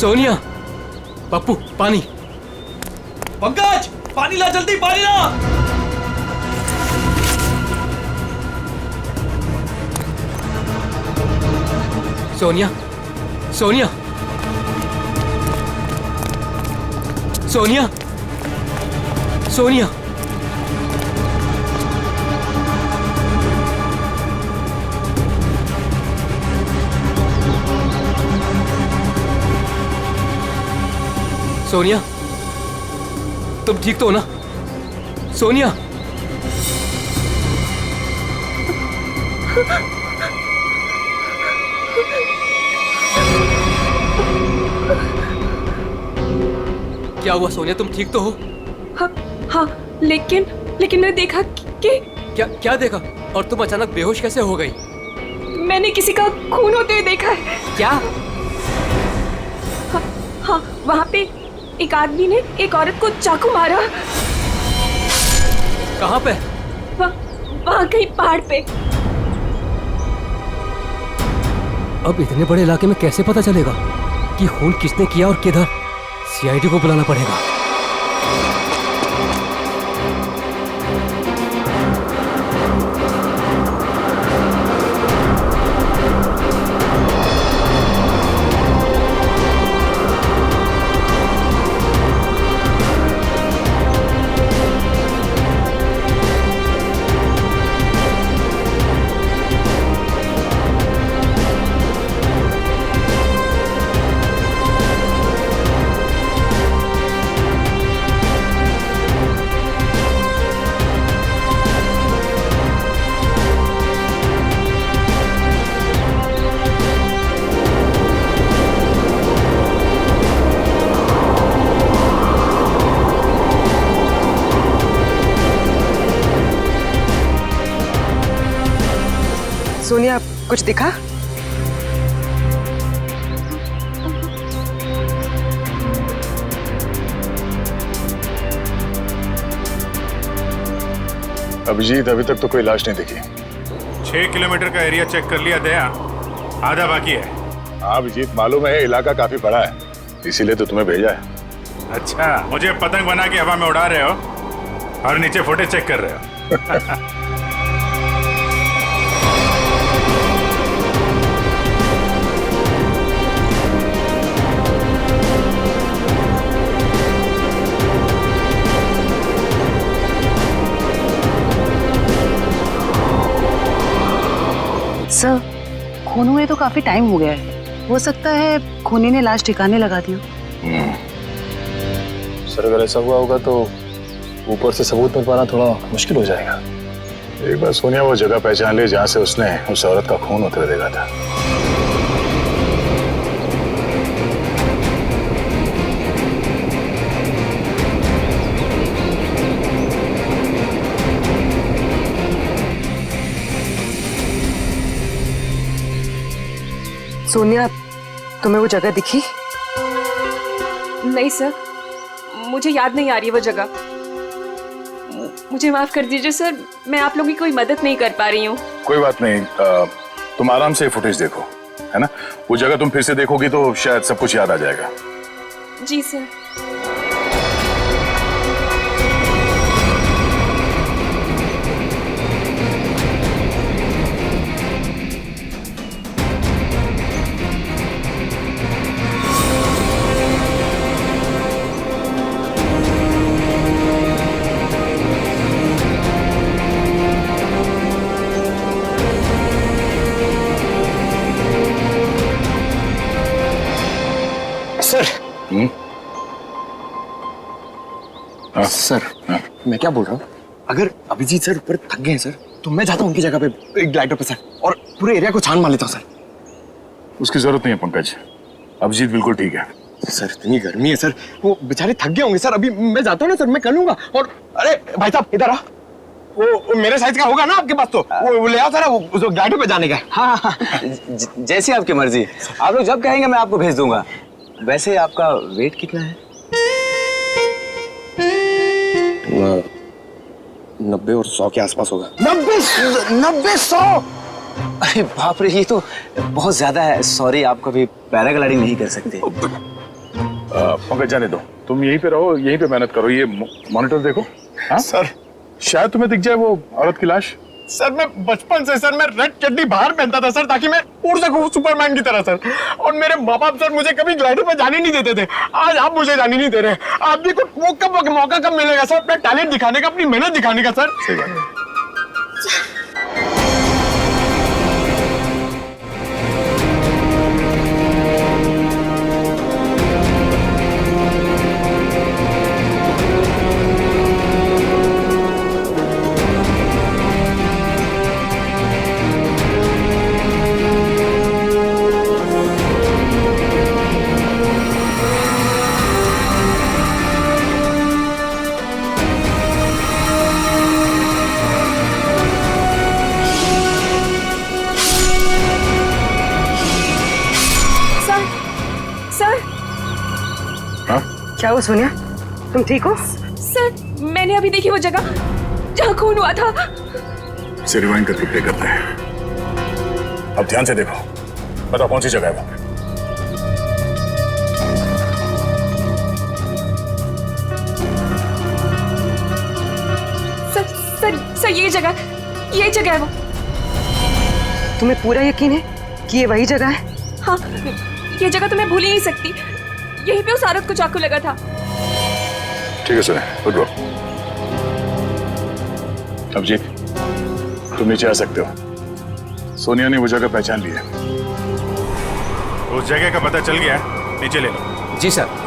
सोनिया, पप्पू पानी। पंकज, पानी ला, जल्दी पानी ला। सोनिया, सोनिया, सोनिया, सोनिया, सोनिया, तुम ठीक तो हो ना? सोनिया, क्या हुआ सोनिया, तुम ठीक तो हो? हाँ हाँ, लेकिन मैंने देखा कि क्या देखा? और तुम अचानक बेहोश कैसे हो गई? मैंने किसी का खून होते हुए देखा है। क्या? हाँ, वहाँ पे एक आदमी ने एक औरत को चाकू मारा। कहाँ पे? वहाँ कहीं पहाड़ पे। अब इतने बड़े इलाके में कैसे पता चलेगा कि खून किसने किया और किधर? सीआईडी को बुलाना पड़ेगा। सोनिया, कुछ दिखा? अभिजीत, अभी तक तो कोई लाश नहीं दिखी। 6 किलोमीटर का एरिया चेक कर लिया दया, आधा बाकी है। हाँ अभिजीत, मालूम है इलाका काफी बड़ा है, इसीलिए तो तुम्हें भेजा है। अच्छा, मुझे पतंग बना के हवा में उड़ा रहे हो और नीचे फुटेज चेक कर रहे हो। सर, खून हुए तो काफी टाइम हो गया है, हो सकता है खूनी ने लाश ठिकाने लगा दी हो। सर अगर ऐसा हुआ होगा तो ऊपर से सबूत मिल पाना थोड़ा मुश्किल हो जाएगा। एक बार सोनिया वो जगह पहचान ली जहाँ से उसने उस औरत का खून होते हुए देखा था। सोनिया, तुम्हें वो जगह दिखी? नहीं सर, मुझे याद नहीं आ रही वो जगह। मुझे माफ कर दीजिए सर, मैं आप लोगों की कोई मदद नहीं कर पा रही हूँ। कोई बात नहीं, तुम आराम से फुटेज देखो, है ना? वो जगह तुम फिर से देखोगी तो शायद सब कुछ याद आ जाएगा। जी सर। सर मैं क्या बोल रहा हूँ, अगर अभिजीत सर ऊपर थक गए हैं सर, तो मैं जाता हूँ उनकी जगह पे एक ग्लाइडर पे सर, और पूरे एरिया को छान मार लेता हूँ सर। उसकी जरूरत नहीं है पंकज, अभिजीत बिल्कुल ठीक है। सर इतनी गर्मी है सर, वो बेचारे थक गए होंगे सर। अभी मैं जाता हूँ ना सर, मैं कर लूंगा। और अरे भाई साहब इधर आ, वो मेरे साइज का होगा ना आपके पास, तो वो ले आओ सर, वो ग्लाइडर पे जाने का। हाँ, जैसी आपकी मर्जी, आप लोग जब कहेंगे मैं आपको भेज दूंगा। वैसे आपका वेट कितना है? 90 और 100 के आसपास होगा। 90-100? अरे बाप रे, ये तो बहुत ज्यादा है। सॉरी, आप कभी पैराग्लाइडिंग नहीं कर सकते। पंकज जाने दो, तुम यहीं पे रहो, यहीं पे मेहनत करो। ये मॉनिटर देखो। हाँ सर, शायद तुम्हें दिख जाए वो औरत की लाश। सर मैं बचपन से सर मैं रेड चड्डी बाहर पहनता था सर, ताकि मैं उड़ सकूं सुपरमैन की तरह सर। और मेरे माँ बाप सर मुझे कभी ग्लाइडर पे जाने नहीं देते थे। आज आप मुझे जाने नहीं दे रहे। आप भी को मौका कब मिलेगा सर अपना टैलेंट दिखाने का, अपनी मेहनत दिखाने का सर? सही बात है। क्या हुआ सोनिया, तुम ठीक हो? सर मैंने अभी देखी वो जगह जहाँ खून हुआ था। इसे रिवाइंड करके प्ले करते हैं। अब ध्यान से देखो, बताओ कौन सी जगह है वहां पे? सर ये जगह है वो। तुम्हें पूरा यकीन है कि ये वही जगह है? हाँ, ये जगह तो मैं भूल ही नहीं सकती। यहीं पे उस औरत को चाकू लगा था। ठीक है सुने, उठो। अभिजीत, तुम नीचे आ सकते हो। सोनिया ने वो जगह पहचान ली है। उस जगह का पता चल गया, नीचे ले लो। जी सर।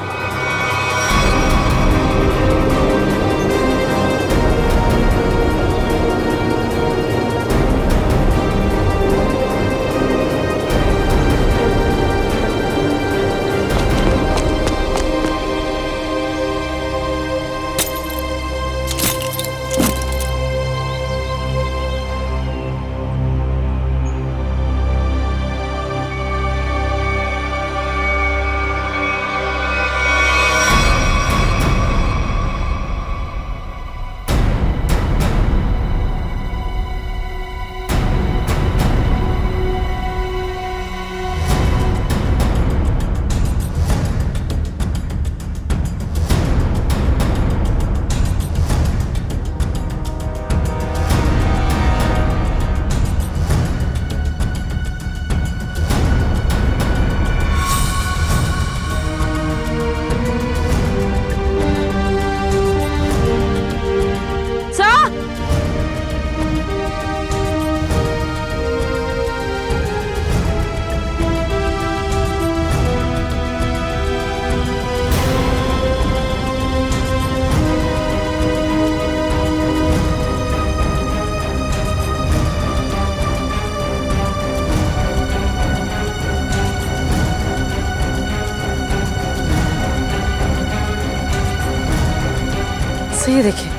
सर ये देखिए,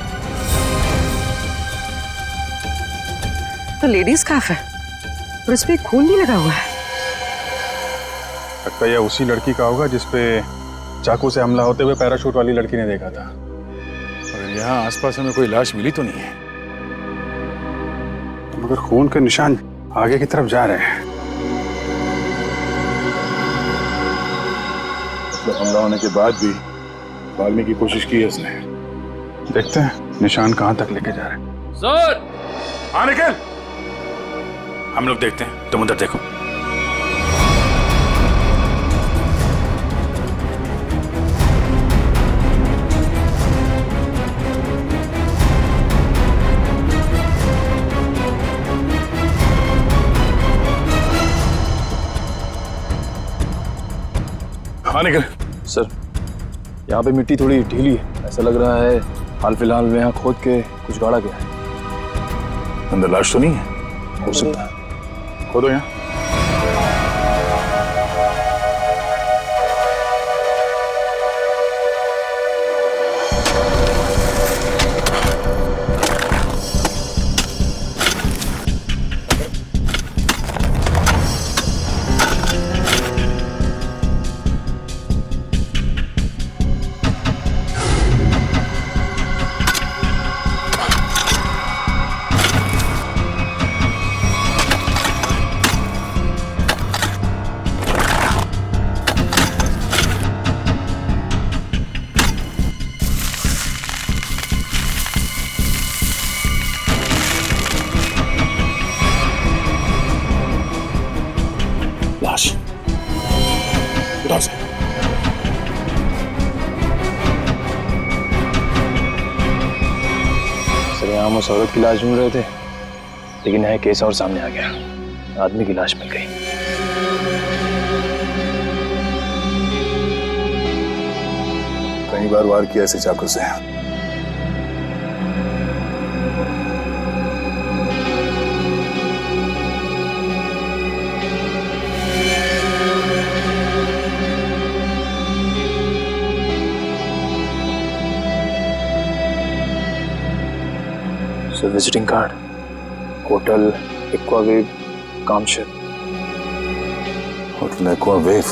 तो लेडीज स्कार्फ है और इस पे खून भी लगा हुआ है। लगता है यह उसी लड़की का होगा जिसपे चाकू से हमला होते हुए पैराशूट वाली लड़की ने देखा था। और यहाँ आसपास हमें कोई लाश मिली तो नहीं है, मगर खून के निशान आगे की तरफ जा रहे हैं। मतलब हमला होने के बाद भी भागने की कोशिश की है इसने। देखते हैं निशान कहां तक लेके जा रहे हैं। सर हाँ निकल, हम लोग देखते हैं, तुम उधर देखो। हाँ निकल। सर यहाँ पे मिट्टी थोड़ी ढीली है, ऐसा लग रहा है हाल फिलहाल में यहाँ खोद के कुछ गाड़ा गया है। अंदर लाश तो नहीं है? हो सकता है। खोदो यहाँ। लाश उठाओ से। सर यहाँ हम उस औरत की लाश ढूंढ रहे थे, लेकिन यहाँ केस और सामने आ गया, आदमी की लाश मिल गई। कई बार वार किया ऐसे चाकू से। Sir visiting card, hotel Aquawave Kamshet. Hotel Aquawave?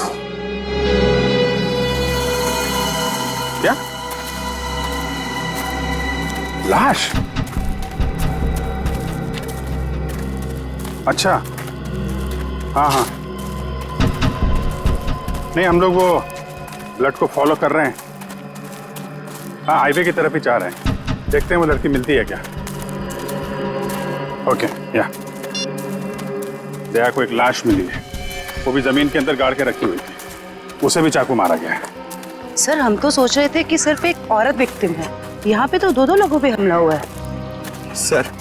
क्या लाश? अच्छा हाँ हाँ, नहीं हम लोग वो ब्लड को फॉलो कर रहे हैं। हाँ हाईवे की तरफ ही जा रहे हैं, देखते हैं वो लड़की मिलती है क्या। ओके या दया को एक लाश मिली है, वो भी जमीन के अंदर गाड़ के रखी हुई थी, उसे भी चाकू मारा गया है। सर हम तो सोच रहे थे कि सिर्फ एक औरत विक्टिम है, यहाँ पे तो दो लोगों पे हमला हुआ है। सर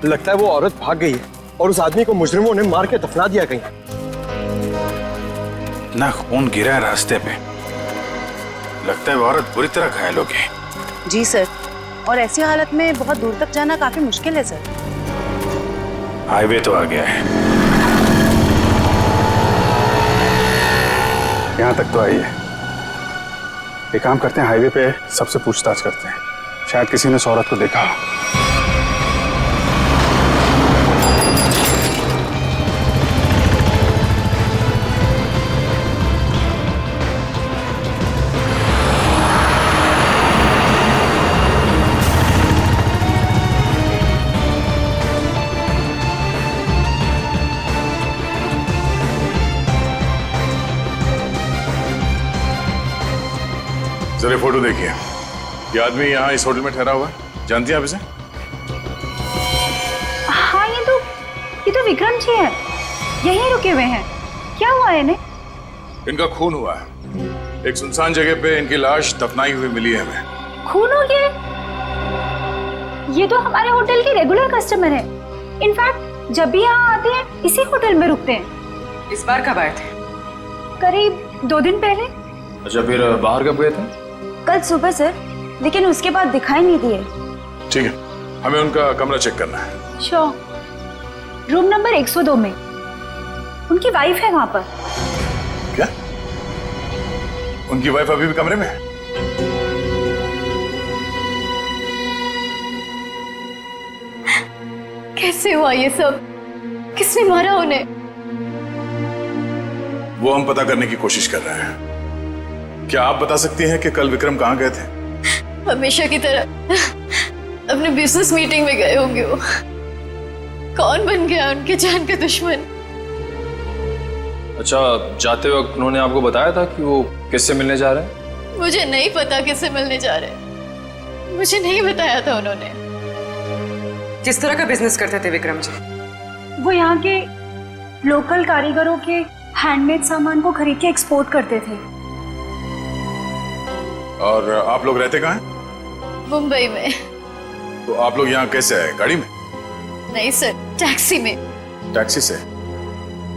लगता है वो औरत भाग गई है और उस आदमी को मुजरिमों ने मार के दफना दिया कहीं। ना खून गिरा है रास्ते पे, लगता है वो औरत बुरी तरह घायल हो गई। जी सर, और ऐसी हालत में बहुत दूर तक जाना काफी मुश्किल है सर। हाईवे तो आ गया है, यहाँ तक तो आई है। एक काम करते हैं, हाईवे पे सबसे पूछताछ करते हैं, शायद किसी ने उस औरत को देखा हो। जरा फोटो देखिए, ये आदमी यहाँ इस होटल में ठहरा हुआ है, जानती हैं आप इसे? हाँ ये तो विक्रम जी है, यहीं रुके हुए हैं। क्या हुआ है इन्हें? इनका खून हुआ है, एक सुनसान जगह पे इनकी लाश दफनाई हुई मिली है हमें। खून हो गया? ये तो हमारे होटल के रेगुलर कस्टमर है। इनफैक्ट जब भी यहाँ आते हैं इसी होटल में रुकते हैं। इस बार कब आए थे? करीब 2 दिन पहले। अच्छा फिर बाहर कब गए थे? कल सुबह सर, लेकिन उसके बाद दिखाई नहीं दिए। ठीक है, हमें उनका कमरा चेक करना है। श्योर। रूम नंबर 102 में उनकी वाइफ है वहां पर। क्या? उनकी वाइफ अभी भी कमरे में है? कैसे हुआ ये सब? किसने मारा उन्हें? वो हम पता करने की कोशिश कर रहे हैं। क्या आप बता सकती हैं कि कल विक्रम कहाँ गए थे? हमेशा की तरह अपने बिजनेस मीटिंग में गए होंगे वो। कौन बन गया उनके जान का दुश्मन? अच्छा, जाते वक्त उन्होंने आपको बताया था कि वो किससे मिलने जा रहे हैं? मुझे नहीं पता किससे मिलने जा रहे हैं। मुझे नहीं बताया था उन्होंने। किस तरह का बिजनेस करते थे विक्रम जी? वो यहाँ के लोकल कारीगरों के हैंडमेड सामान को खरीद के एक्सपोर्ट करते थे। और आप लोग रहते कहाँ हैं? मुंबई में। तो आप लोग यहाँ कैसे आए? गाड़ी में? नहीं सर, टैक्सी में। टैक्सी से?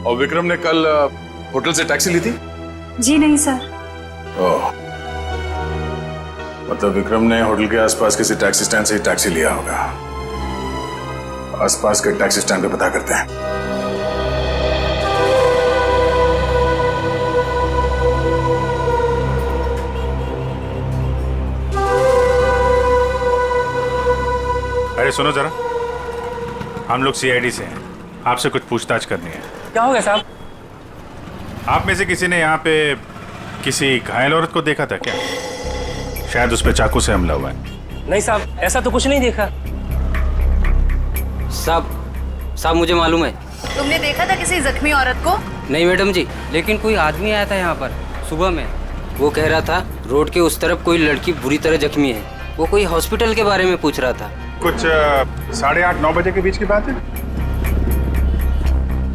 और विक्रम ने कल होटल से टैक्सी ली थी? जी नहीं सर। ओह, मतलब विक्रम ने होटल के आसपास किसी टैक्सी स्टैंड से ही टैक्सी लिया होगा। आसपास के टैक्सी स्टैंड पे पता करते हैं। अरे सुनो जरा, हम लोग सीआईडी से हैं, आपसे कुछ पूछताछ करनी है। क्या हो गया साहब? आप में से किसी ने यहाँ पे किसी घायल औरत को देखा था क्या? शायद उस पे चाकू से हमला हुआ है। नहीं साहब, ऐसा तो कुछ नहीं देखा। साहब मुझे मालूम है। तुमने देखा था किसी जख्मी औरत को? नहीं मैडम जी, लेकिन कोई आदमी आया था यहाँ पर सुबह में। वो कह रहा था रोड के उस तरफ कोई लड़की बुरी तरह जख्मी है। वो कोई हॉस्पिटल के बारे में पूछ रहा था। कुछ 8:30-9 बजे के बीच की बात है?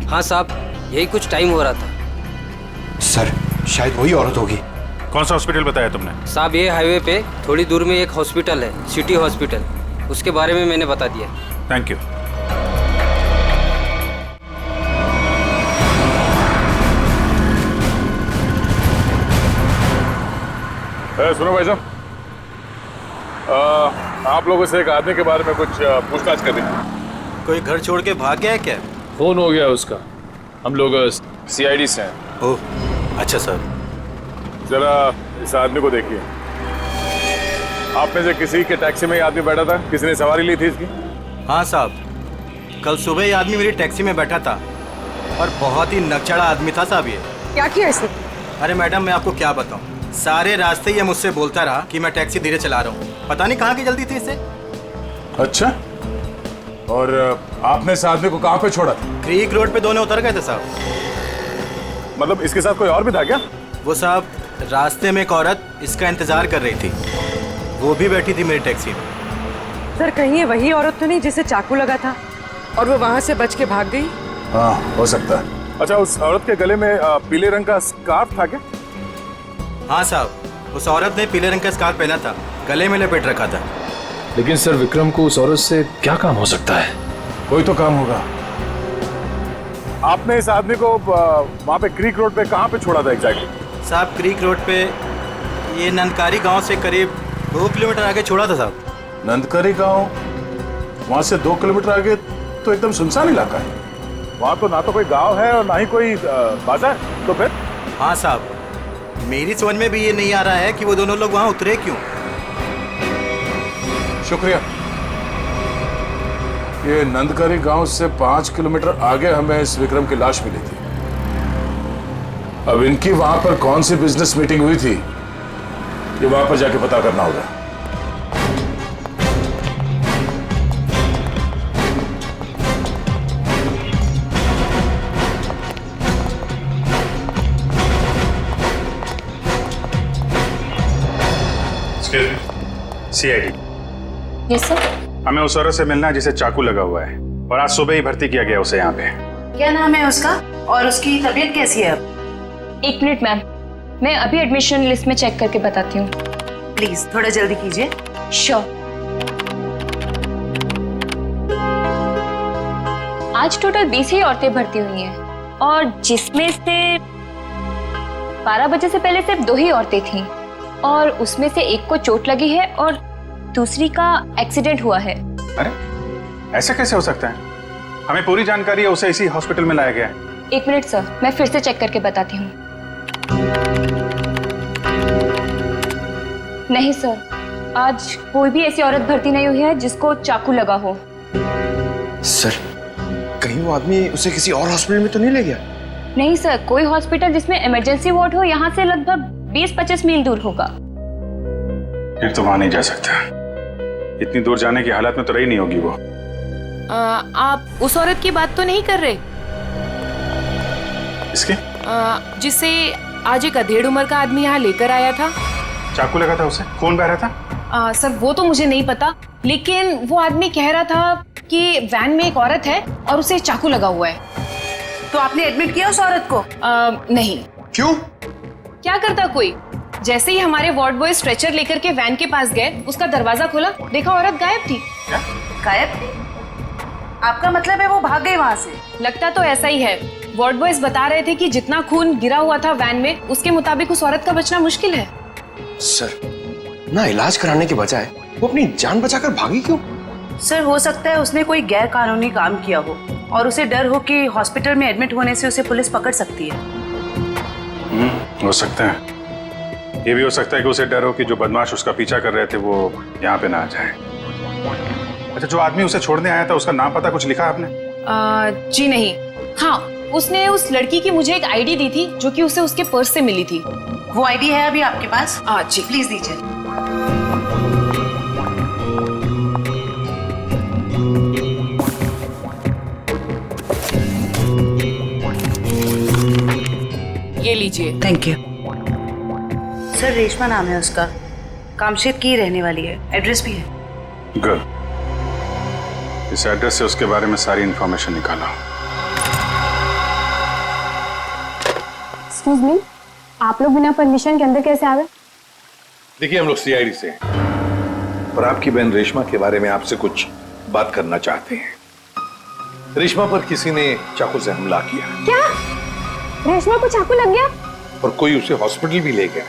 हाँ साहब, यही कुछ टाइम हो रहा था। सर, शायद वही औरत होगी। कौन सा हॉस्पिटल बताया तुमने? साहब ये हाईवे पे थोड़ी दूर में एक हॉस्पिटल है, सिटी हॉस्पिटल। उसके बारे में मैंने बता दिया। Thank you. सुनो भाई साहब, आप लोगों से एक आदमी के बारे में कुछ पूछताछ करनी है। कोई घर छोड़ के भाग गया है क्या? फोन हो गया उसका। हम लोग सीआईडी से हैं। ओह, अच्छा सर। जरा इस आदमी को देखिए। आप में से किसी के टैक्सी में ये आदमी बैठा था? किसी ने सवारी ली थी इसकी? हाँ साहब, कल सुबह ये आदमी मेरी टैक्सी में बैठा था और बहुत ही नकचड़ा आदमी था साहब ये। क्या किया इसने? अरे मैडम, मैं आपको क्या बताऊं, सारे रास्ते ये मुझसे बोलता रहा कि मैं टैक्सी धीरे चला रहा हूँ। पता नहीं कहाँ की जल्दी थी इसे। अच्छा, और आपने इस आदमी को कहाँ पे छोड़ा था? क्रीक रोड पे दोनों उतर गए थे साहब। मतलब इसके साथ कोई और भी था क्या? वो साहब, रास्ते में एक औरत इसका इंतजार कर रही थी, वो भी बैठी थी मेरी टैक्सी में। सर, कहीं ये वही औरत तो नहीं जिसे चाकू लगा था और वो वहाँ से बच के भाग गई? हाँ, हो सकता है। अच्छा, उस औरत के गले में पीले रंग का स्कार्फ था क्या? हाँ साहब, उस औरत ने पीले रंग का स्कार्फ पहना था, गले में लपेट रखा था। लेकिन सर, विक्रम को उस औरत से क्या काम हो सकता है? कोई तो काम होगा। आपने इस आदमी को वहाँ पे क्रीक रोड पे कहाँ पे छोड़ा था एग्जैक्टली? साहब, क्रीक रोड पे ये नंदकारी गांव से करीब 2 किलोमीटर आगे छोड़ा था साहब। नंदकारी गांव? वहाँ से 2 किलोमीटर आगे तो एकदम सुनसान इलाका है। वहाँ तो ना तो कोई गांव है और ना ही कोई बाजार। तो फिर? हाँ साहब, मेरी समझ में भी ये नहीं आ रहा है कि वो दोनों लोग वहाँ उतरे क्यों। शुक्रिया। ये नंदकारी गांव से 5 किलोमीटर आगे हमें इस विक्रम की लाश मिली थी। अब इनकी वहां पर कौन सी बिजनेस मीटिंग हुई थी, ये वहां पर जाके पता करना होगा। सीआईडी। Yes sir. हमें उस औरत से मिलना है जिसे चाकू लगा हुआ है और आज सुबह ही भर्ती किया गया उसे यहाँ पे। क्या नाम है उसका और उसकी तबीयत कैसी है अब? 1 मिनट मैम, मैं अभी एडमिशन लिस्ट में चेक करके बताती हूँ। प्लीज थोड़ा जल्दी कीजिए। श्योर। आज टोटल 20 ही औरतें भर्ती हुई हैं और जिसमें से 12 बजे से पहले सिर्फ 2 ही औरतें थीं और उसमें से एक को चोट लगी है और दूसरी का एक्सीडेंट हुआ है। अरे ऐसा कैसे हो सकता है? हमें पूरी जानकारी है, उसे इसी हॉस्पिटल में लाया गया है। 1 मिनट सर, मैं फिर से चेक करके बताती हूँ। नहीं सर, आज कोई भी ऐसी औरत भर्ती नहीं हुई है जिसको चाकू लगा हो। सर, कहीं वो आदमी उसे किसी और हॉस्पिटल में तो नहीं ले गया? नहीं सर, कोई हॉस्पिटल जिसमें इमरजेंसी वार्ड हो यहाँ से लगभग 20-25 मील दूर होगा। फिर तो वहां नहीं जा सकता। इतनी दूर जाने की हालत में तो रही नहीं होगी वो। आप उस औरत की बात तो नहीं कर रहे? इसके? जिसे आज एक अधेड़ उम्र का आदमी यहाँ लेकर आया था। चाकू लगा था उसे? खून बह रहा था? सर वो तो मुझे नहीं पता, लेकिन वो आदमी कह रहा था कि वैन में एक औरत है और उसे चाकू लगा हुआ है। तो आपने एडमिट किया उस औरत को? नहीं। क्यों? क्या करता कोई? जैसे ही हमारे वार्ड बॉय स्ट्रेचर लेकर के वैन के पास गए, उसका दरवाजा खोला, देखा औरत गायब थी। गायब? आपका मतलब है वो भाग गई वहाँ से? लगता तो ऐसा ही है। वार्ड बॉयज बता रहे थे कि जितना खून गिरा हुआ था वैन में, उसके मुताबिक उस औरत का बचना मुश्किल है। सर, ना इलाज कराने के बजाय वो अपनी जान बचाकर भागी क्यों? सर, हो सकता है उसने कोई गैर कानूनी काम किया हो और उसे डर हो कि हॉस्पिटल में एडमिट होने से उसे पुलिस पकड़ सकती है। हो सकता है। ये भी हो सकता है कि उसे डर हो कि जो बदमाश उसका पीछा कर रहे थे वो यहाँ पे ना आ जाए। अच्छा, जो आदमी उसे छोड़ने आया था उसका नाम पता कुछ लिखा आपने? जी नहीं। हाँ, उसने उस लड़की की मुझे एक आईडी दी थी जो कि उसे उसके पर्स से मिली थी। वो आईडी है अभी आपके पास? जी प्लीज दीजिए। ये लीजिए। Thank you. सर, रेशमा नाम है उसका, कामशेद की रहने वाली है, एड्रेस भी है। गुड। इस एड्रेस से उसके बारे में सारी इंफॉर्मेशन निकाला। एक्सक्यूज मी, आप लोग बिना परमिशन के अंदर कैसे आ गए? देखिए, हम लोग सीआईडी से हैं और आपकी बहन रेशमा के बारे में आपसे कुछ बात करना चाहते हैं। रेशमा पर किसी ने चाकू से हमला किया। क्या? रेशमा को चाकू लग गया? और कोई उसे हॉस्पिटल भी ले गया,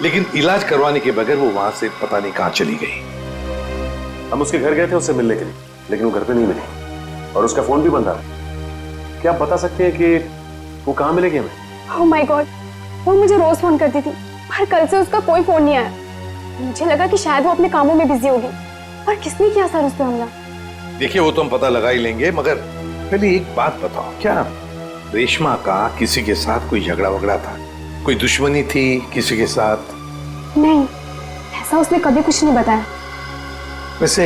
लेकिन इलाज करवाने के बगैर वो वहां से पता नहीं कहां चली गई। हम उसके घर गए थे उससे मिलने के लिए, लेकिन वो घर पे नहीं मिली और उसका फोन भी बंद था। क्या आप बता सकते हैं कि वो कहाँ मिलेगी हमें? ओह माय गॉड, वो मुझे रोज फोन करती थी, पर कल से उसका कोई फोन नहीं आया। मुझे लगा कि शायद वो अपने कामों में बिजी होगी। पर किसने किया सर उस पे हमला? देखिए, वो तो हम पता लगा ही लेंगे, मगर पहले एक बात बताओ, क्या रेशमा का किसी के साथ कोई झगड़ा वगड़ा था? कोई दुश्मनी थी किसी के साथ? नहीं, ऐसा उसने कभी कुछ नहीं बताया। वैसे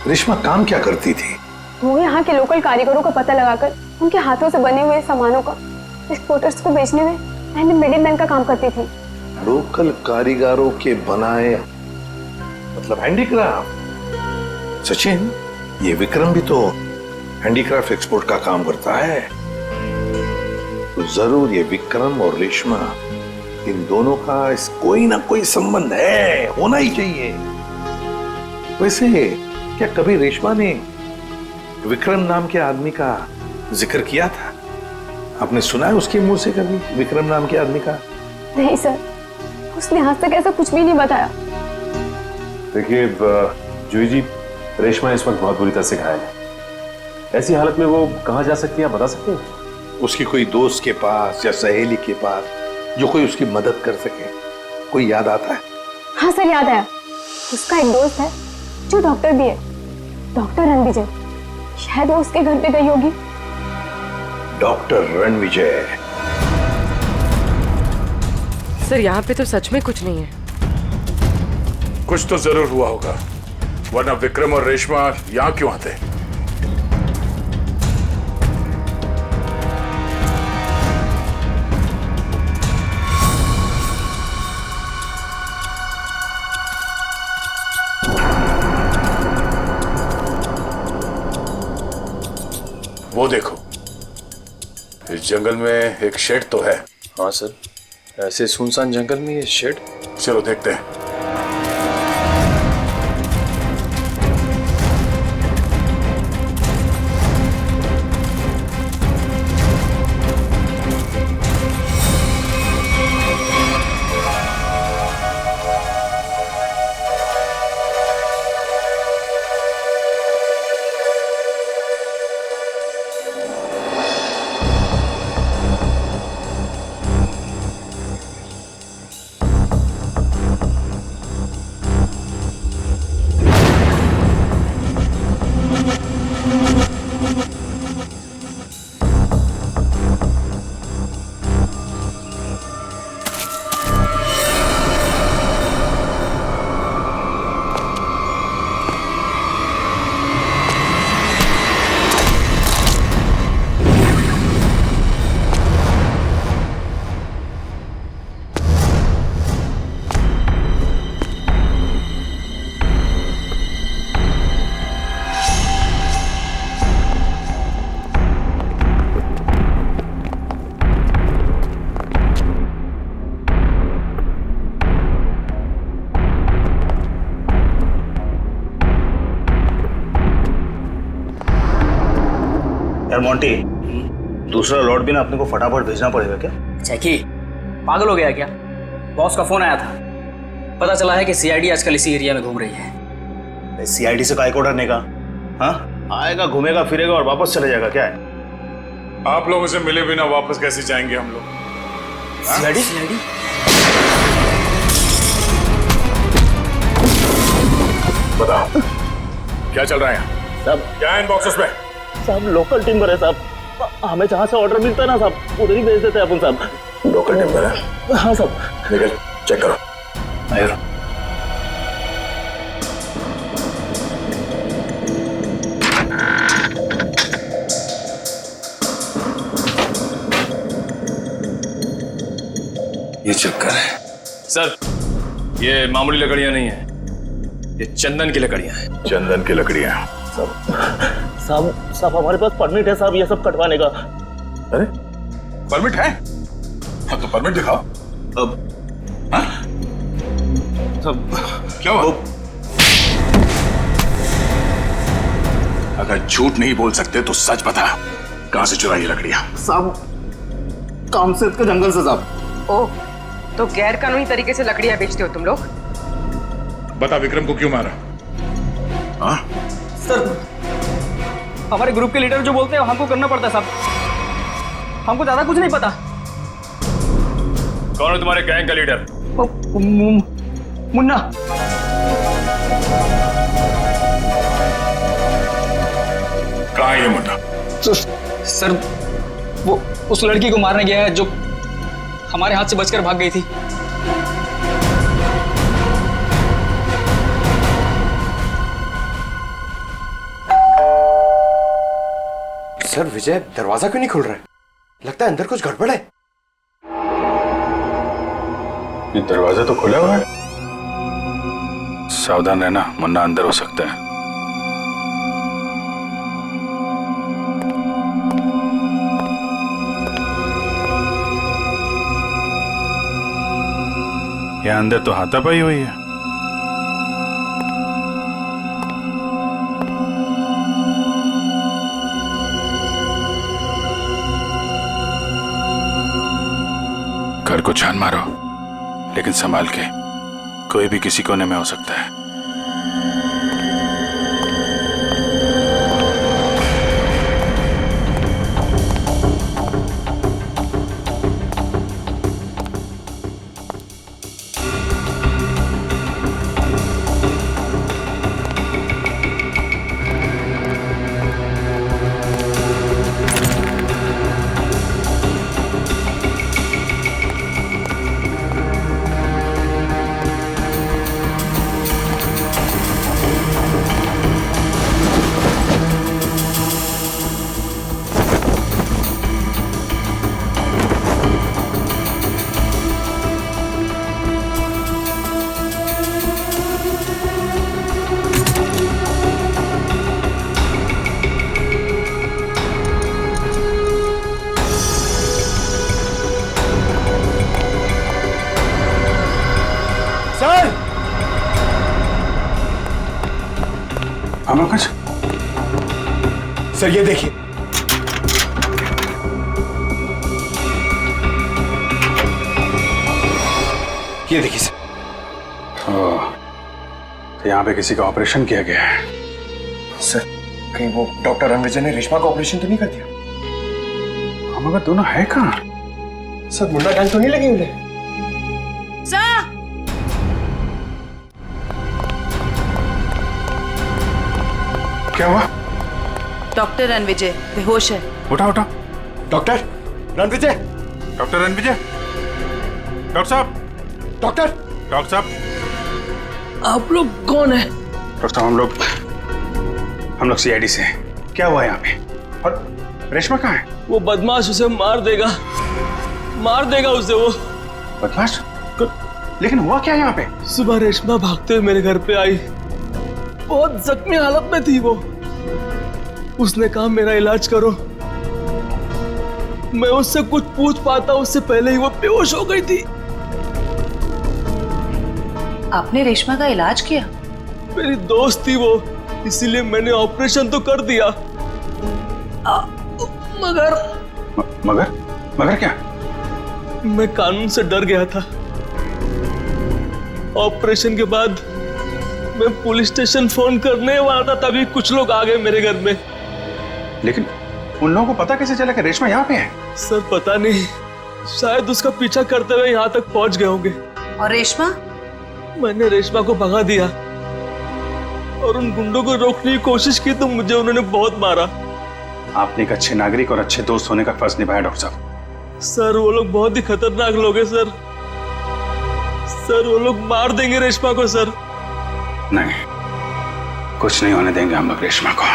रेशमा काम क्या करती थी? वो यहाँ के लोकल कारीगरों का पता लगाकर उनके हाथों से बने हुए सामानों का एक्सपोर्टर्स को बेचने में एंड मिडिलमैन का काम करती थी। लोकल कारीगरों के बनाए, मतलब हैंडीक्राफ्ट। सचिन, ये विक्रम भी तो हैंडीक्राफ्ट एक्सपोर्ट का काम करता है, तो जरूर ये विक्रम और रेशमा, इन दोनों का कोई ना कोई संबंध है, होना ही चाहिए। वैसे क्या कभी रेशमा ने विक्रम नाम के आदमी का जिक्र किया था? आपने सुना है उसके मुंह से कभी विक्रम नाम के आदमी का? नहीं सर, उसने आज तक ऐसा कुछ भी नहीं बताया। देखिए जूही जी, रेशमा इस वक्त बहुत बुरी तरह से घायल है। ऐसी हालत में वो कहाँ जा सकती है, आप बता सकते हैं? उसकी कोई दोस्त के पास या सहेली के पास जो कोई उसकी मदद कर सके, कोई याद आता है? हाँ सर, याद आया। उसका एक दोस्त है जो डॉक्टर भी है, डॉक्टर रणविजय। शायद वो उसके घर पे गई होगी। डॉक्टर रणविजय? सर, यहाँ पे तो सच में कुछ नहीं है। कुछ तो जरूर हुआ होगा, वरना विक्रम और रेशमा यहाँ क्यों आते? वो देखो, इस जंगल में एक शेड तो है। हाँ सर, ऐसे सुनसान जंगल में ये शेड? चलो देखते हैं। यार मोंटी, दूसरा लॉट भी ना अपने को फटाफट भेजना पड़ेगा क्या? जैकी पागल हो गया क्या? बॉस का फोन आया था, पता चला है कि सीआईडी आजकल इसी एरिया में घूम रही है। सीआईडी से काय को डरने का? हाँ, आएगा घूमेगा फिरेगा और वापस चले जाएगा, क्या है? आप लोगों से मिले बिना वापस कैसे जाएंगे हम लोग? सीआईडी? बताओ क्या चल रहा है यहाँ? सब क्या है इन बॉक्सेस में? सब लोकल टिम्बर है साहब, हमें जहाँ से ऑर्डर मिलता है ना साहब उधर ही भेज देते हैं अपन साहब। लोकल टिम्बर है? हाँ साहब। निकल चेक करो। आयर। ये चक्कर है सर, ये मामूली लकड़ियां नहीं है, ये चंदन की लकड़ियां हैं। चंदन की लकड़ियां? साहब हमारे पास परमिट है साहब ये सब कटवाने का। अरे परमिट है? हाँ तो परमिट दिखाओ। अब सब क्या हुआ? अगर झूठ नहीं बोल सकते तो सच बता, कहां से चुराई लकड़ियां? साहब कामसेद के जंगल से साहब। ओह, तो गैर कानूनी तरीके से लकड़ियां बेचते हो तुम लोग? बता विक्रम को क्यों मारा? हाँ? सर हमारे ग्रुप के लीडर जो बोलते हैं हमको करना पड़ता है साहब, हमको ज्यादा कुछ नहीं पता। कौन है तुम्हारे गैंग का लीडर? मुन्ना। कहाँ है ये मुन्ना? सर वो उस लड़की को मारने गया है जो हमारे हाथ से बचकर भाग गई थी। सर विजय दरवाजा क्यों नहीं खुल रहा है? लगता है अंदर कुछ गड़बड़ है। ये दरवाजा तो खुला हुआ है। सावधान रहना, मुन्ना अंदर हो सकता है। यहाँ अंदर तो हाथापाई हुई है। घर को छान मारो, लेकिन संभाल के, कोई भी किसी कोने में हो सकता है। कुछ सर ये देखिए, ये देखिए सर। तो यहाँ पे किसी का ऑपरेशन किया गया है। सर कहीं वो डॉक्टर रणविजय ने रेशमा का ऑपरेशन तो नहीं कर दिया? हम अगर दोनों है कहाँ? सर मुन्ना गैंग तो नहीं लगी उन्हें? क्या हुआ? डॉक्टर रणविजय बेहोश है। उठा उठा। Doctor Ranvijay, doctor Ranvijay, doctor साहब, डॉक्टर साहब, आप लोग कौन है? डॉक्टर साहब हम लोग सीआईडी से हैं। क्या हुआ यहाँ पे? और रेशमा कहाँ है? वो बदमाश उसे मार देगा उसे वो। बदमाश? लेकिन हुआ क्या यहाँ पे? सुबह रेशमा भागते हुए मेरे घर पे आई, बहुत जख्मी हालत में थी वो। उसने कहा मेरा इलाज करो। मैं उससे कुछ पूछ पाता उससे पहले ही वो बेहोश हो गई थी। आपने रेशमा का इलाज किया? मेरी दोस्त थी वो, इसीलिए मैंने ऑपरेशन तो कर दिया। मगर मगर क्या? मैं कानून से डर गया था। ऑपरेशन के बाद मैं पुलिस स्टेशन फोन करने वाला था, तभी कुछ लोग आ गए मेरे घर में। लेकिन उन लोगों को पता कैसे चला कि रेशमा यहाँ पे है? सर पता नहीं, शायद उसका पीछा करते हुए यहाँ तक पहुंच गए होंगे। और रेशमा? मैंने रेशमा को भगा दिया और उन गुंडों को रोकने की कोशिश की तो मुझे उन्होंने बहुत मारा। आपने एक अच्छे नागरिक और अच्छे दोस्त होने का फर्ज निभाया डॉक्टर साहब। सर वो लोग बहुत ही खतरनाक लोग हैं सर। सर वो लोग मार देंगे रेशमा को सर। नहीं, कुछ नहीं होने देंगे हम लोग रेशमा को।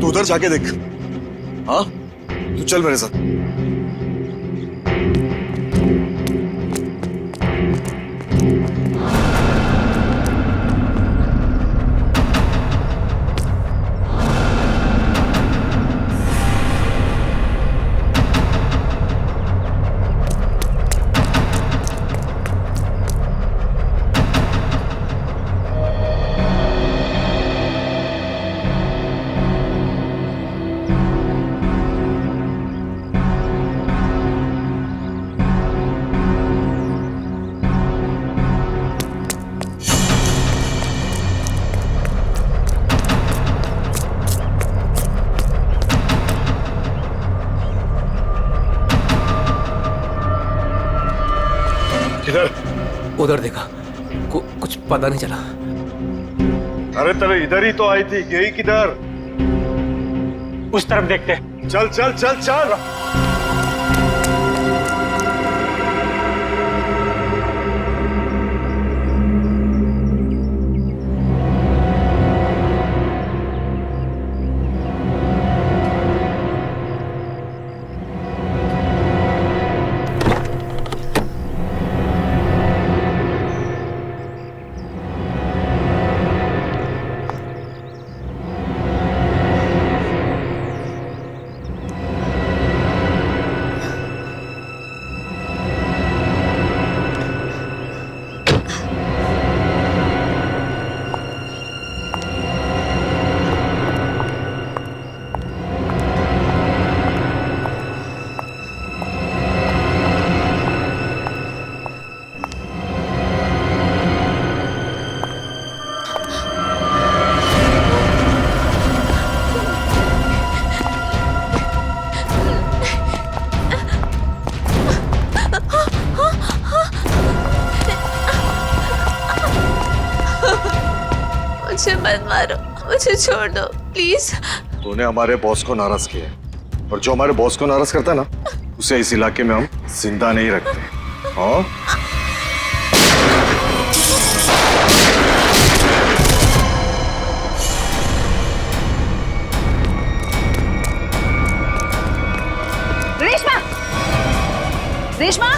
उधर जाके देख। हाँ, तू चल मेरे साथ। उधर देखा, कुछ पता नहीं चला। अरे तेरे इधर ही तो आई थी, यही किधर? उस तरफ देखते। चल चल चल चल। मुझे मत मारो, मुझे छोड़ दो प्लीज। तूने हमारे बॉस को नाराज किया है, और जो हमारे बॉस को नाराज करता है ना, उसे इस इलाके में हम जिंदा नहीं रखते। हाँ? रेशमा! रेशमा!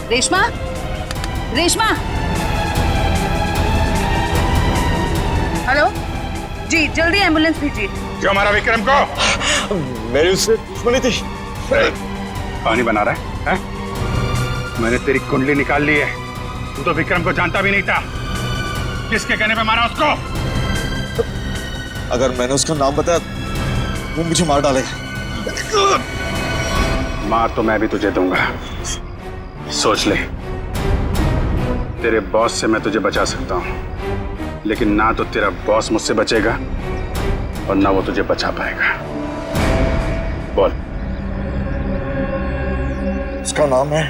रेशमा! रेशमा! हेलो जी, जल्दी एम्बुलेंस भेजिए। क्यों मारा विक्रम को? मेरी उससे दुश्मनी थी। पानी बना रहा है, है? मैंने तेरी कुंडली निकाल ली है। तू तो विक्रम को जानता भी नहीं था। किसके कहने पे मारा उसको? अगर मैंने उसका नाम बताया वो मुझे मार डालेगा। मार तो मैं भी तुझे दूंगा, सोच ले। तेरे बॉस से मैं तुझे बचा सकता हूँ, लेकिन ना तो तेरा बॉस मुझसे बचेगा और ना वो तुझे बचा पाएगा। बोल। उसका नाम है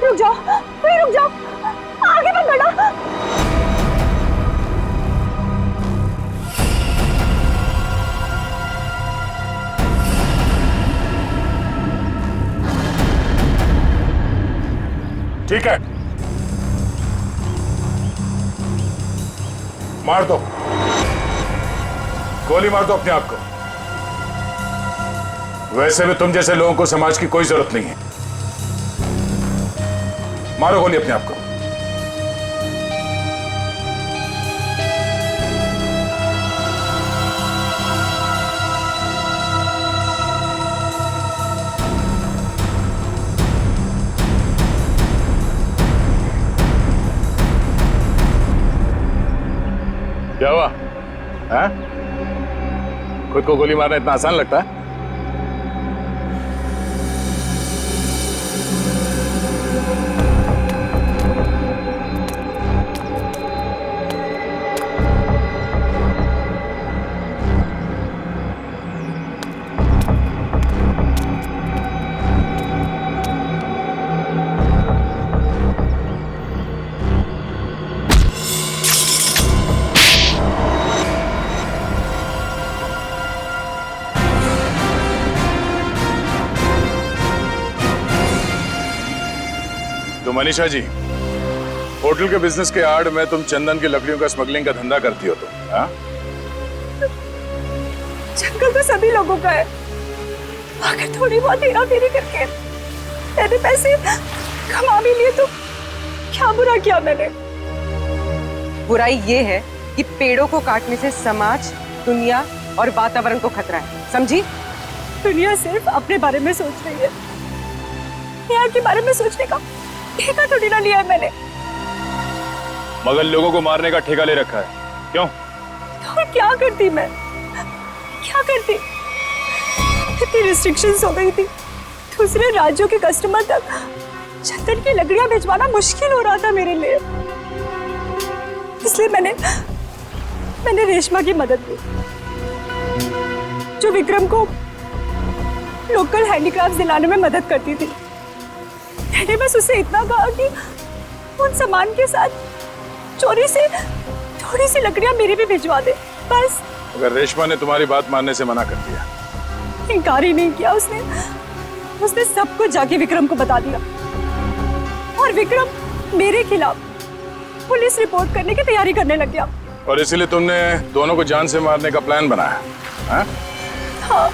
रुक जाओ, कोई रुक जाओ, आगे मत बढ़ो। ठीक है, मार दो, गोली मार दो अपने आप को। वैसे भी तुम जैसे लोगों को समाज की कोई जरूरत नहीं है। मारो गोली अपने आप को। क्या हुआ? हैं? खुद को गोली मारना इतना आसान लगता है? तो मनीषा जी, होटल के बिजनेस के आड़ में तुम चंदन की लकड़ियों का स्मगलिंग का धंधा करती हो तुम, हाँ? जंगल तो सभी लोगों का है, अगर थोड़ी बहुत हेरा फेरी करके मैंने पैसे कमा भी लिए तो क्या बुरा किया मैंने? बुराई ये है कि पेड़ों को काटने से समाज, दुनिया और वातावरण को खतरा है, समझी? दुनिया सिर्फ अपने बारे में सोच रही है, यहाँ के बारे में सोचने का ठेका थोड़ी ना लिया है मैंने। मगर लोगों को मारने का ठेका ले रखा है, क्यों? तो क्या करती मैं? क्या करती? इतनी रिस्ट्रिक्शंस हो गई थी, दूसरे राज्यों के कस्टमर तक चंदन की लकड़ियां भिजवाना मुश्किल हो रहा था मेरे लिए। इसलिए मैंने रेशमा की मदद की, जो विक्रम को लोकल हैंडीक्राफ्ट दिलाने में मदद करती थी। मैंने बस उससे इतना कहा कि उन सामान के साथ चोरी से थोड़ी सी लकड़ियां मेरी भी भिजवा दे, बस। अगर रेशमा ने तुम्हारी बात मानने से मना कर दिया? इनकार ही नहीं किया उसने सब कुछ जाके विक्रम को बता दिया और विक्रम मेरे खिलाफ पुलिस रिपोर्ट करने की तैयारी करने लग गया। और इसीलिए तुमने दोनों को जान से मारने का प्लान बनाया, हाँ? हाँ,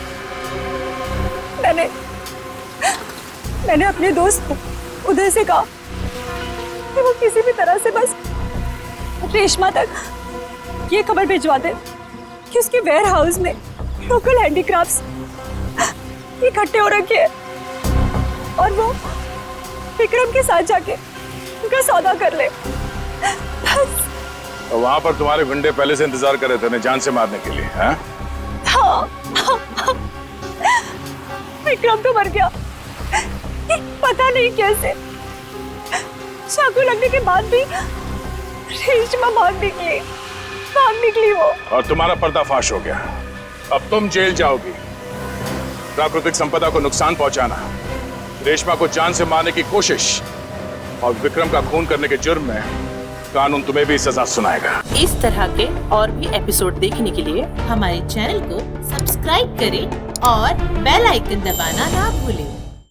मैंने अपने दोस्त उदय से कहा कि वो किसी भी तरह से बस रेशमा तक ये खबर भिजवा दे कि उसके वेयर हाउस में लोकल हैंडीक्राफ्ट्स इकट्ठे हो रखे हैं और वो विक्रम के साथ जाके उनका सौदा कर ले, बस। और वहां पर तुम्हारे गुंडे पहले से इंतजार कर रहे थे उन्हें जान से मारने के लिए, हाँ? हाँ। विक्रम तो मर गया, पता नहीं कैसे। चाकू लगने के बाद भी रेशमा भाग निकली वो। और तुम्हारा पर्दाफाश हो गया। अब तुम जेल जाओगी। प्राकृतिक संपदा को नुकसान पहुंचाना, रेशमा को जान से मारने की कोशिश और विक्रम का खून करने के जुर्म में कानून तुम्हें भी सजा सुनाएगा। इस तरह के और भी एपिसोड देखने के लिए हमारे चैनल को सब्सक्राइब करें और बेल आइकन दबाना ना भूलें।